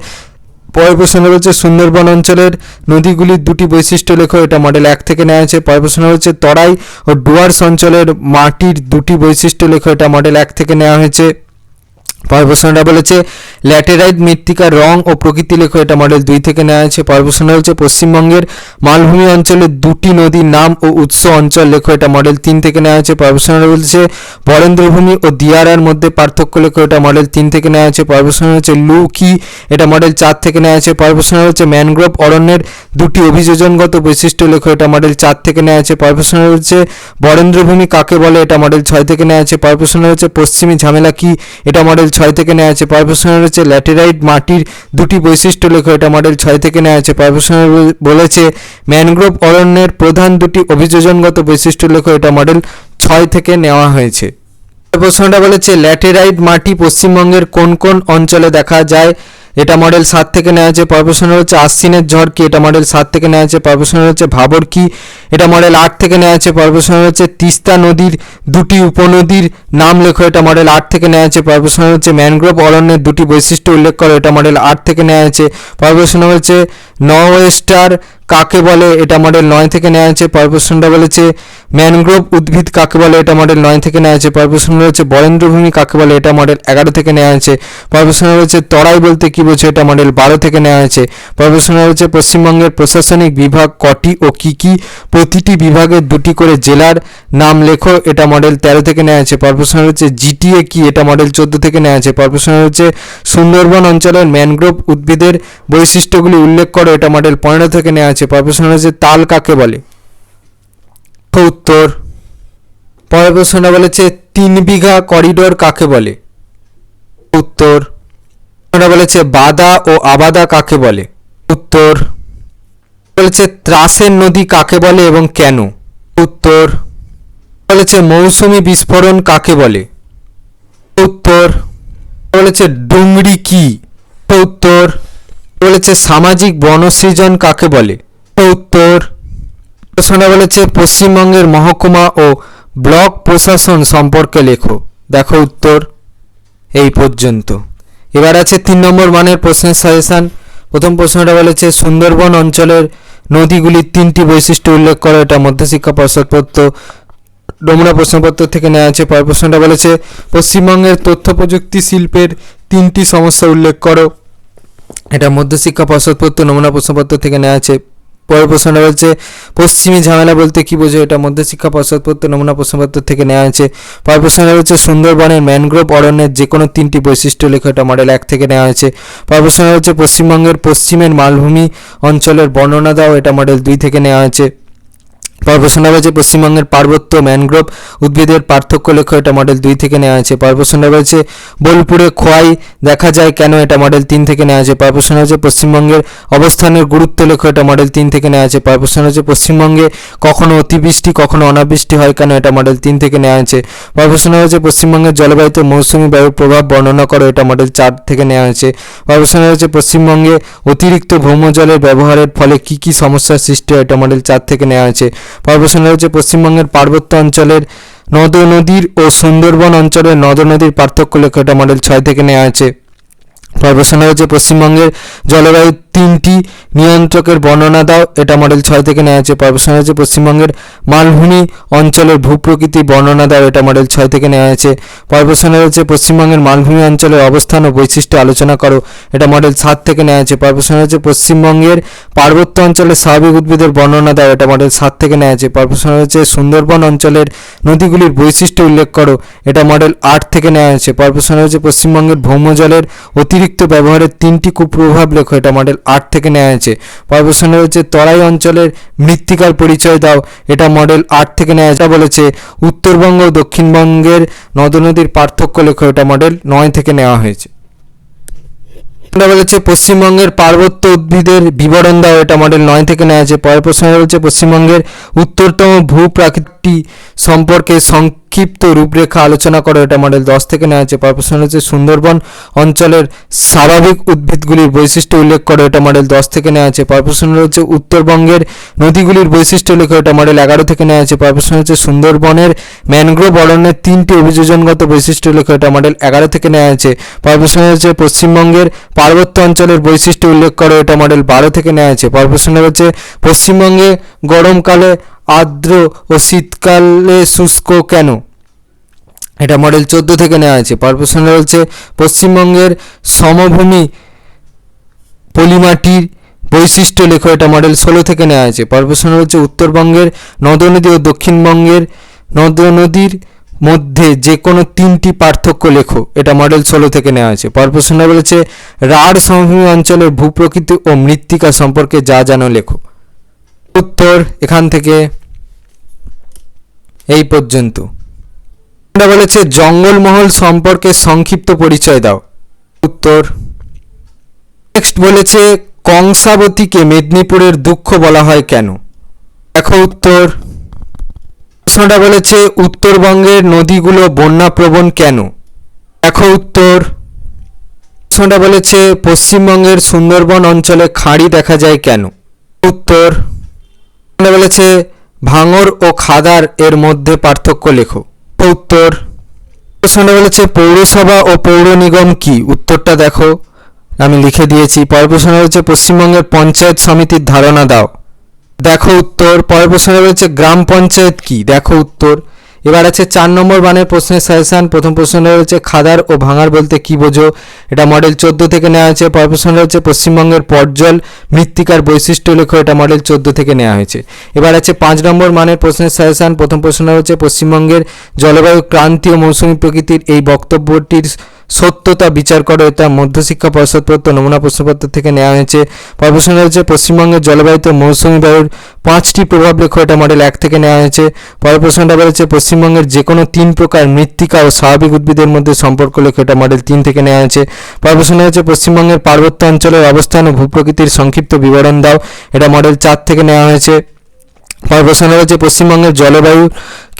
পরের প্রশ্ন হচ্ছে সুন্দরবন অঞ্চলের নদীগুলির দুটি বৈশিষ্ট্য লেখো। এটা মডেল 1 থেকে নেওয়া হয়েছে। পরের প্রশ্ন হচ্ছে তরাই ও ডুয়ার্স অঞ্চলের মাটির দুটি বৈশিষ্ট্য লেখো। এটা মডেল 1 থেকে নেওয়া হয়েছে। পরের প্রশ্নটা বলেছে ল্যাটেরাইট মৃত্তিকার রং ও প্রকৃতি লেখো। এটা মডেল 2 থেকে নেওয়া হয়েছে। পরের প্রশ্ন হচ্ছে পশ্চিমবঙ্গের মালভূমি অঞ্চলের দুটি নদীর নাম ও উৎস অঞ্চল লেখো। এটা মডেল 3 থেকে নেওয়া হয়েছে। পরের প্রশ্নটা বলছে বরেন্দ্রভূমি ও দিয়ারার মধ্যে পার্থক্য লেখো। এটা মডেল 3 থেকে নেওয়া হয়েছে। পরের প্রশ্ন হচ্ছে লু কি, এটা মডেল 4 থেকে নেওয়া হয়েছে। পরের প্রশ্ন হচ্ছে ম্যানগ্রোভ অরণ্যের দুটি অভিযোজনগত বৈশিষ্ট্য লেখো। এটা মডেল 4 থেকে নেওয়া হয়েছে। পরের প্রশ্ন হচ্ছে বরেন্দ্রভূমি কাকে বলে, এটা মডেল 6 থেকে নেওয়া হয়েছে। পরের প্রশ্ন হচ্ছে পশ্চিমী ঝামেলা কি, এটা মডেল 6 থেকে নেওয়া হয়েছে। পরের প্রশ্ন হচ্ছে ল্যাটেরাইট মাটির দুটি বৈশিষ্ট্য লেখো। এটা মডেল 6 থেকে নেওয়া হয়েছে। পরের প্রশ্ন বলেছে ম্যানগ্রোভ অরণ্যের প্রধান দুটি অভিযোজনগত বৈশিষ্ট্য লেখো। এটা মডেল 6 থেকে নেওয়া হয়েছে। প্রশ্নটা বলেছে ল্যাটেরাইট মাটি পশ্চিমবঙ্গের কোন কোন অঞ্চলে দেখা যায়, এটা মডেল 7 থেকে নেওয়া হয়েছে। পরের প্রশ্ন হচ্ছে আশ্বিনের ঝড় কি, এটা মডেল 7 থেকে নেওয়া হয়েছে। পরের প্রশ্ন হচ্ছে ভাবর কি, এটা মডেল 8 থেকে নেওয়া হয়েছে। পরের প্রশ্ন হচ্ছে তিস্তা নদীর দুটি উপনদীর নাম লেখো। এটা মডেল 8 থেকে নেওয়া হয়েছে। পরের প্রশ্ন হচ্ছে ম্যানগ্রোভ অরণ্যের দুটি বৈশিষ্ট্য উল্লেখ করো। এটা মডেল 8 থেকে নেওয়া হয়েছে। পরের প্রশ্ন হচ্ছে নওয়েস্টার কাকে বলে, এটা মডেল 9 থেকে নেওয়া হয়েছে। পরের প্রশ্নটা বলেছে ম্যানগ্রোভ উদ্ভিদ কাকে বলে, এটা মডেল 9 থেকে নেওয়া হয়েছে। পরের প্রশ্ন হচ্ছে বরেন্দ্রভূমি কাকে বলে, এটা মডেল 11 থেকে নেওয়া হয়েছে। পরের প্রশ্ন হচ্ছে তরাই বলতে কি বোঝো, এটা মডেল 12 থেকে নেওয়া হয়েছে। পরের প্রশ্ন হচ্ছে পশ্চিমবঙ্গের প্রশাসনিক বিভাগ কটি ও কি কি, প্রতিটি বিভাগের দুটি করে জেলার নাম লেখো। এটা মডেল 13 থেকে নেওয়া হয়েছে। পরের প্রশ্ন হচ্ছে জিটিএ কি, এটা মডেল 14 থেকে নেওয়া হয়েছে। পরের প্রশ্ন হচ্ছে সুন্দরবন অঞ্চলের ম্যানগ্রোভ উদ্ভিদের বৈশিষ্ট্যগুলি উল্লেখ করো। এটা মডেল 15 থেকে নেওয়া হয়েছে। পরের প্রশ্ন হচ্ছে তাল কাকে বলে, উত্তর। পরের প্রশ্নটা বলেছে 3 বিঘা করিডোর কাকে বলে, উত্তর। বলেছে বাদা ও আবাদা কাকে বলে, উত্তর। বলেছে ত্রাসের নদী কাকে বলে এবং কেন, উত্তর। বলেছে মৌসুমী বিস্ফোরণ কাকে বলে, উত্তর। বলেছে ডুংরি কি, উত্তর। বলেছে সামাজিক বনসৃজন কাকে বলে, উত্তর। প্রশ্নটা বলেছে পশ্চিমবঙ্গের মহকুমা ও ব্লক প্রশাসন সম্পর্কে লেখো, দেখো উত্তর। এই পর্যন্ত। এবার আছে 3 নম্বর মানের প্রশ্নের সাজেশন। প্রথম প্রশ্নটা বলেছে সুন্দরবন অঞ্চলের নদীগুলির 3টি বৈশিষ্ট্য উল্লেখ করো। এটা মধ্যশিক্ষা পর্ষদপ্রদত্ত নমুনা প্রশ্নপত্র থেকে নেওয়া আছে। পরের প্রশ্নটা বলেছে পশ্চিমবঙ্গের তথ্য প্রযুক্তি শিল্পের 3টি সমস্যা উল্লেখ করো। এটা মধ্যশিক্ষা পর্ষদপ্রদত্ত নমুনা প্রশ্নপত্র থেকে নেওয়া আছে। পরের প্রশ্নটা বলছে পশ্চিমী ঝামেলা বলতে কি বোঝো, এটা মধ্যশিক্ষা পর্ষদপ্রদত্ত নমুনা প্রশ্নপত্র থেকে নেওয়া আছে। পরের প্রশ্নটা বলছে সুন্দরবনের ম্যানগ্রোভ অরণ্যের যে কোনো 3টি বৈশিষ্ট্য লেখো। এটা মডেল 1 থেকে নেওয়া হয়েছে। পরের প্রশ্নটা হচ্ছে পশ্চিমবঙ্গের পশ্চিমের মালভূমি অঞ্চলের বর্ণনা দাও। এটা মডেল 2 থেকে নেওয়া হয়েছে। পরের প্রশ্নটা বলছে পশ্চিমবঙ্গের পার্বত্য ম্যানগ্রোভ উদ্ভিদের পার্থক্য লেখো। এটা মডেল 2 থেকে নেওয়া হয়েছে। পরের প্রশ্নটা বলছে বোলপুরে খোয়াই দেখা যায় কেন, এটা মডেল 3 থেকে নেওয়া হয়েছে। পরের প্রশ্ন হচ্ছে পশ্চিমবঙ্গের অবস্থানের গুরুত্ব লেখো। এটা মডেল 3 থেকে নেওয়া হয়েছে। পরের প্রশ্ন হচ্ছে পশ্চিমবঙ্গে কখনো অতিবৃষ্টি কখনো অনাবৃষ্টি হয় কেন, এটা মডেল 3 থেকে নেওয়া হয়েছে। পরের প্রশ্ন হচ্ছে পশ্চিমবঙ্গের জলবায়ুতে মৌসুমী বায়ুর প্রভাব বর্ণনা করো। এটা মডেল 4 থেকে নেওয়া হয়েছে। পরের প্রশ্ন হচ্ছে পশ্চিমবঙ্গে অতিরিক্ত ভৌমজলের ব্যবহারের ফলে কি কি সমস্যার সৃষ্টি হয়, এটা মডেল 4 থেকে নেওয়া হয়েছে। পরের প্রশ্ন হচ্ছে পশ্চিমবঙ্গের পার্বত্য অঞ্চলের নদ নদীর ও সুন্দরবন অঞ্চলের নদ নদীর পার্থক্য লেখো। এটা মডেল 6 থেকে নেওয়া আছে। পরের প্রশ্ন হচ্ছে পশ্চিমবঙ্গের জলবায়ুর 3টি নিয়ন্ত্রকের বর্ণনা দাও। এটা মডেল 6 থেকে নেওয়া আছে। পরের প্রশ্ন হচ্ছে পশ্চিমবঙ্গের মালভূমি অঞ্চলের ভূপ্রকৃতি বর্ণনা দাও। এটা মডেল 6 থেকে নেওয়া আছে। পরের প্রশ্ন হচ্ছে পশ্চিমবঙ্গের মালভূমি অঞ্চলের অবস্থান ও বৈশিষ্ট্য আলোচনা করো। এটা মডেল 7 থেকে নেওয়া আছে। পরের প্রশ্ন হচ্ছে পশ্চিমবঙ্গের পার্বত্য অঞ্চলের স্বাভাবিক উদ্ভিদের বর্ণনা দাও। এটা মডেল 7 থেকে নেওয়া আছে। পরের প্রশ্ন হচ্ছে সুন্দরবন অঞ্চলের নদীগুলির বৈশিষ্ট্য উল্লেখ করো। এটা মডেল 8 থেকে নেওয়া আছে। পরের প্রশ্ন হচ্ছে পশ্চিমবঙ্গের ভৌমজলের অতিরিক্ত ব্যবহারের 3টি কুপ্রভাব লেখো। এটা মডেল 8 থেকে নেওয়া হয়েছে। পরের প্রশ্ন হচ্ছে তরাই অঞ্চলের মৃত্তিকার পরিচয় দাও। এটা মডেল 8 থেকে নেওয়া হয়েছে। বলেছে উত্তরবঙ্গ ও দক্ষিণবঙ্গের নদ নদীর পার্থক্য লেখো। এটা মডেল 9 থেকে নেওয়া হয়েছে। এটা বলেছে পশ্চিমবঙ্গের পার্বত্য উদ্ভিদের বিবরণ দাও, এটা মডেল 9 থেকে নেওয়া আছে। পরের প্রশ্ন বলছে পশ্চিমবঙ্গের উত্তরতম ভূপ্রাকৃতি সম্পর্কে সংক্ষিপ্ত রূপরেখা আলোচনা করো, এটা মডেল 10 থেকে নেওয়া আছে। পরের প্রশ্ন হচ্ছে সুন্দরবন অঞ্চলের স্বাভাবিক উদ্ভিদগুলির বৈশিষ্ট্য উল্লেখ করো, এটা মডেল 10 থেকে নেওয়া আছে। পরের প্রশ্ন হচ্ছে উত্তরবঙ্গের নদীগুলির বৈশিষ্ট্য লেখো, এটা মডেল 11 থেকে নেওয়া আছে। পরের প্রশ্ন হচ্ছে সুন্দরবনের ম্যানগ্রোভ অরণ্যের 3টি অভিযোজনগত বৈশিষ্ট্য লেখো, এটা মডেল 11 থেকে নেওয়া আছে। পরের প্রশ্ন হচ্ছে পশ্চিমবঙ্গের পার্বত্য অঞ্চলের বৈশিষ্ট্য উল্লেখ করো, এটা মডেল 12 থেকে নেওয়া আছে। পরের প্রশ্ন হচ্ছে পশ্চিমবঙ্গে গরমকালে আর্দ্র ও শীতকালে শুষ্ক কেন, এটা মডেল 14 থেকে নেওয়া আছে। পরের প্রশ্ন হচ্ছে পশ্চিমবঙ্গের সমভূমি পলিমাটির বৈশিষ্ট্য লেখো, এটা মডেল 16 থেকে নেওয়া আছে। পরের প্রশ্ন হচ্ছে উত্তরবঙ্গের নদনদী ও দক্ষিণবঙ্গের নদনদীর মধ্যে যে কোনো 3টি পার্থক্য লেখো, এটা মডেল 16 থেকে নেওয়া আছে। পরের প্রশ্ন বলেছে রাঢ় সমভূমি অঞ্চলের ভূপ্রকৃতি ও মৃত্তিকা সম্পর্কে যা জানো লেখো। উত্তর এখান থেকে এই পর্যন্ত। এটা বলেছে জঙ্গলমহল সম্পর্কে সংক্ষিপ্ত পরিচয় দাও। উত্তর। নেক্সট বলেছে কংসাবতীকে মেদিনীপুরের দুঃখ বলা হয় কেন, দেখো উত্তর। প্রশ্নটা বলেছে উত্তরবঙ্গের নদীগুলো বন্যাপ্রবণ কেন, দেখো উত্তর। প্রশ্নটা বলেছে পশ্চিমবঙ্গের সুন্দরবন অঞ্চলে খাঁড়ি দেখা যায় কেন, উত্তর। প্রশ্নটা বলেছে ভাঙর ও খাদার এর মধ্যে পার্থক্য লেখো, উত্তর। প্রশ্নটা বলেছে পৌরসভা ও পৌর নিগম কি, উত্তরটা দেখো আমি লিখে দিয়েছি। পরের প্রশ্ন রয়েছে পশ্চিমবঙ্গের পঞ্চায়েত সমিতির ধারণা দাও, দেখো উত্তর। পরের প্রশ্ন রয়েছে গ্রাম পঞ্চায়েত কি, দেখো উত্তর। এবার আছে 4 নম্বর বানের প্রশ্নের সাজেশন। প্রথম প্রশ্ন রয়েছে খাদার ও ভাঙার বলতে কি বোঝো, এটা মডেল 14 থেকে নেওয়া হয়েছে। পরের প্রশ্ন রয়েছে পশ্চিমবঙ্গের পটজল মৃত্তিকার বৈশিষ্ট্য লেখো, এটা মডেল 14 থেকে নেওয়া হয়েছে। এবার আছে 5 নম্বর মানের প্রশ্নের সাজেশন। প্রথম প্রশ্ন রয়েছে পশ্চিমবঙ্গের জলবায়ু ক্রান্তীয় মৌসুমী প্রকৃতির এই বক্তব্যটির সত্যতা বিচার করো, এটা মধ্যশিক্ষা পর্ষদপ্রদত্ত নমুনা প্রশ্নপত্র থেকে নেওয়া হয়েছে। পরের প্রশ্ন রয়েছে পশ্চিমবঙ্গের জলবায়ুতে মৌসুমী বায়ুর 5টি প্রভাব লেখো, এটা মডেল 1 থেকে নেওয়া হয়েছে। পরের প্রশ্নটা বলেছে পশ্চিমবঙ্গের যে কোনো 3 প্রকার মৃত্তিকা ও স্বাভাবিক উদ্ভিদের মধ্যে সম্পর্ক লেখো, এটা মডেল 3 থেকে নেওয়া হয়েছে। পরের প্রশ্ন হচ্ছে পশ্চিমবঙ্গের পার্বত্য অঞ্চলের অবস্থান ও ভূপ্রকৃতির সংক্ষিপ্ত বিবরণ দাও, এটা মডেল 4 থেকে নেওয়া হয়েছে। পরের প্রশ্ন হচ্ছে পশ্চিমবঙ্গের জলবায়ুর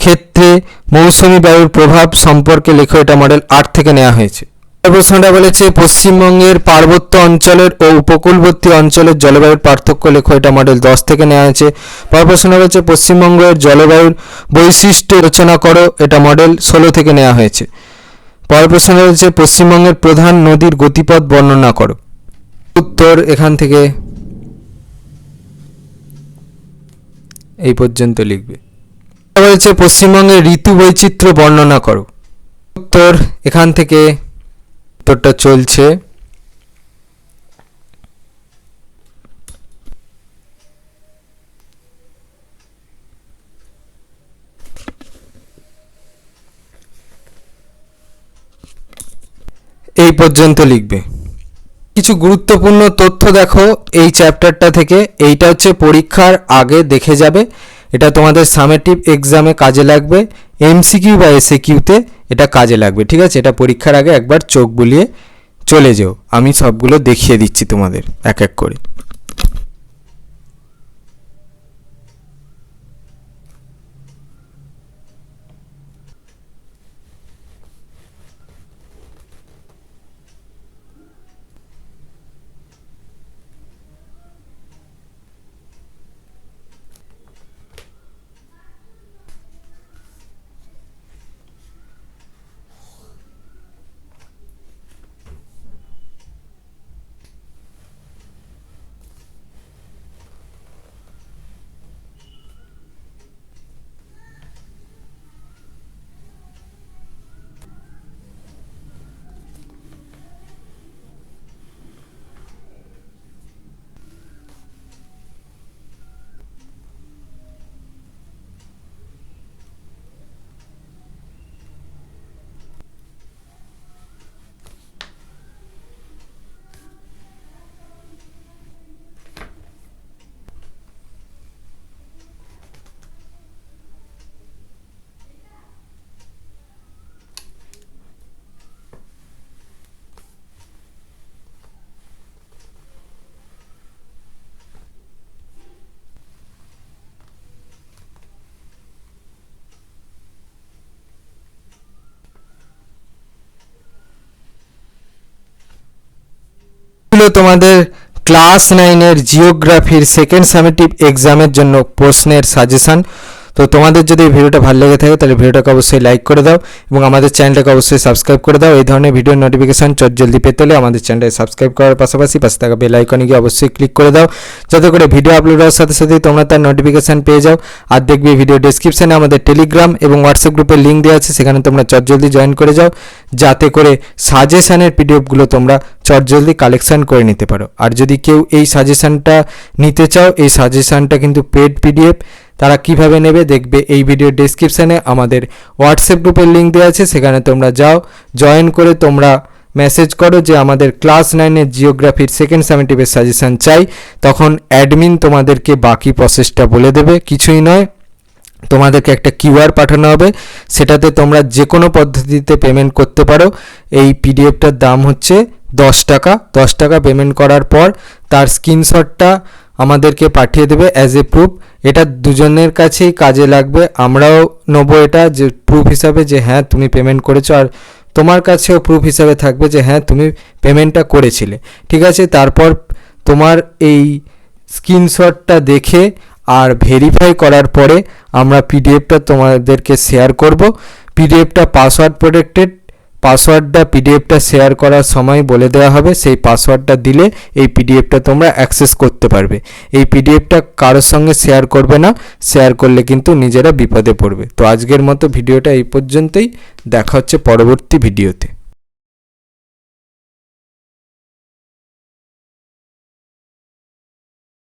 ক্ষেত্রে মৌসুমী বায়ুর প্রভাব সম্পর্কে লেখো, এটা মডেল 8 থেকে নেওয়া হয়েছে। প্রশ্নটা বলেছে পশ্চিমবঙ্গের পার্বত্য অঞ্চলের ও উপকূলবর্তী অঞ্চলের জলবায়ুর পার্থক্য লেখো, এটা মডেল 10 থেকে নেওয়া হয়েছে। পরের প্রশ্ন বলেছে পশ্চিমবঙ্গের জলবায়ুর বৈশিষ্ট্য রচনা করো, এটা মডেল 16 থেকে নেওয়া হয়েছে। পরের প্রশ্ন রয়েছে পশ্চিমবঙ্গের প্রধান নদীর গতিপথ বর্ণনা করো, উত্তর এখান থেকে এই পর্যন্ত লিখবে। বলেছে পশ্চিমবঙ্গের ঋতু বৈচিত্র্য বর্ণনা করো, উত্তর এখান থেকে উত্তরটা চলছে। এই পর্যন্ত লিখবে। কিছু গুরুত্বপূর্ণ তথ্য দেখো এই চ্যাপ্টারটা থেকে, এইটা হচ্ছে পরীক্ষার আগে দেখে যাবে, এটা তোমাদের সামেটিভ এক্সামে কাজে লাগবে, এমসিকিউ বা এসএকিউতে এটা কাজে লাগবে, ঠিক আছে। এটা পরীক্ষার আগে একবার চোখ বুলিয়ে চলে যেও, আমি সবগুলো দেখিয়ে দিচ্ছি তোমাদের এক এক করে। তোমাদের ক্লাস 9-এর জিওগ্রাফির সেকেন্ড সামেটিভ এক্সামের জন্য প্রশ্নের সাজেশন। তো তোমাদের যদি এই ভিডিওটা ভালো লেগে থাকে তাহলে ভিডিওটাকে অবশ্যই লাইক করে দাও এবং আমাদের চ্যানেলটাকে অবশ্যই সাবস্ক্রাইব করে দাও। এই ধরনের ভিডিও নোটিফিকেশন জলদি পেতে হলে আমাদের চ্যানেলটাকে সাবস্ক্রাইব করার পাশাপাশি পাশে থাকা বেল আইকনে গিয়ে অবশ্যই ক্লিক করে দাও, যাতে করে ভিডিও আপলোড হওয়ার সাথে সাথেই তোমরা তার নোটিফিকেশন পেয়ে যাও। আর দেখবে ভিডিও ডেসক্রিপশনে আমাদের টেলিগ্রাম এবং হোয়াটসঅ্যাপ গ্রুপের লিঙ্ক দেওয়া আছে, সেখানে তোমরা জলদি জয়েন করে যাও, যাতে করে সাজেশনের পিডিএফগুলো তোমরা জলদি কালেকশন করে নিতে পারো। আর যদি কেউ এই সাজেশনটা নিতে চাও, এই সাজেশনটা কিন্তু পেড পিডিএফ, তারা কিভাবে নেবে দেখবে এই ভিডিও ডেসক্রিপশানে আমাদের হোয়াটসঅ্যাপ গ্রুপের লিঙ্ক দেওয়া আছে, সেখানে তোমরা যাও, জয়েন করে তোমরা মেসেজ করো যে আমাদের ক্লাস 9-এর জিওগ্রাফির সেকেন্ড সামেটিভের সাজেশন চাই। তখন অ্যাডমিন তোমাদেরকে বাকি প্রসেসটা বলে দেবে। কিছুই নয়, তোমাদেরকে একটা কিউআর পাঠানো হবে, সেটাতে তোমরা যে কোনো পদ্ধতিতে পেমেন্ট করতে পারো। এই পিডিএফটার দাম হচ্ছে 10 টাকা। 10 টাকা পেমেন্ট করার পর তার স্ক্রিনশটটা আমাদেরকে পাঠিয়ে দেবে অ্যাজ এ প্রুফ। এটা দুজনের কাছেই কাজে লাগবে, আমরাও নেবো এটা যে প্রুফ হিসাবে যে হ্যাঁ তুমি পেমেন্ট করেছো, আর তোমার কাছেও প্রুফ হিসাবে থাকবে যে হ্যাঁ তুমি পেমেন্টটা করেছিলে। ঠিক আছে, তারপর তোমার এই স্ক্রিনশটটা দেখে আর ভেরিফাই করার পরে আমরা পিডিএফটা তোমাদেরকে শেয়ার করব। পিডিএফটা পাসওয়ার্ড প্রোটেক্টেড, পাসওয়ার্ডটা পিডিএফটা শেয়ার করার সময় বলে দেওয়া হবে। সেই পাসওয়ার্ডটা দিলে এই পিডিএফটা তোমরা অ্যাক্সেস করতে পারবে। এই পিডিএফটা কারোর সঙ্গে শেয়ার করবে না, শেয়ার করলে কিন্তু নিজেরা বিপদে পড়বে। তো আজকের মতো ভিডিওটা এই পর্যন্তই, দেখা হচ্ছে পরবর্তী ভিডিওতে।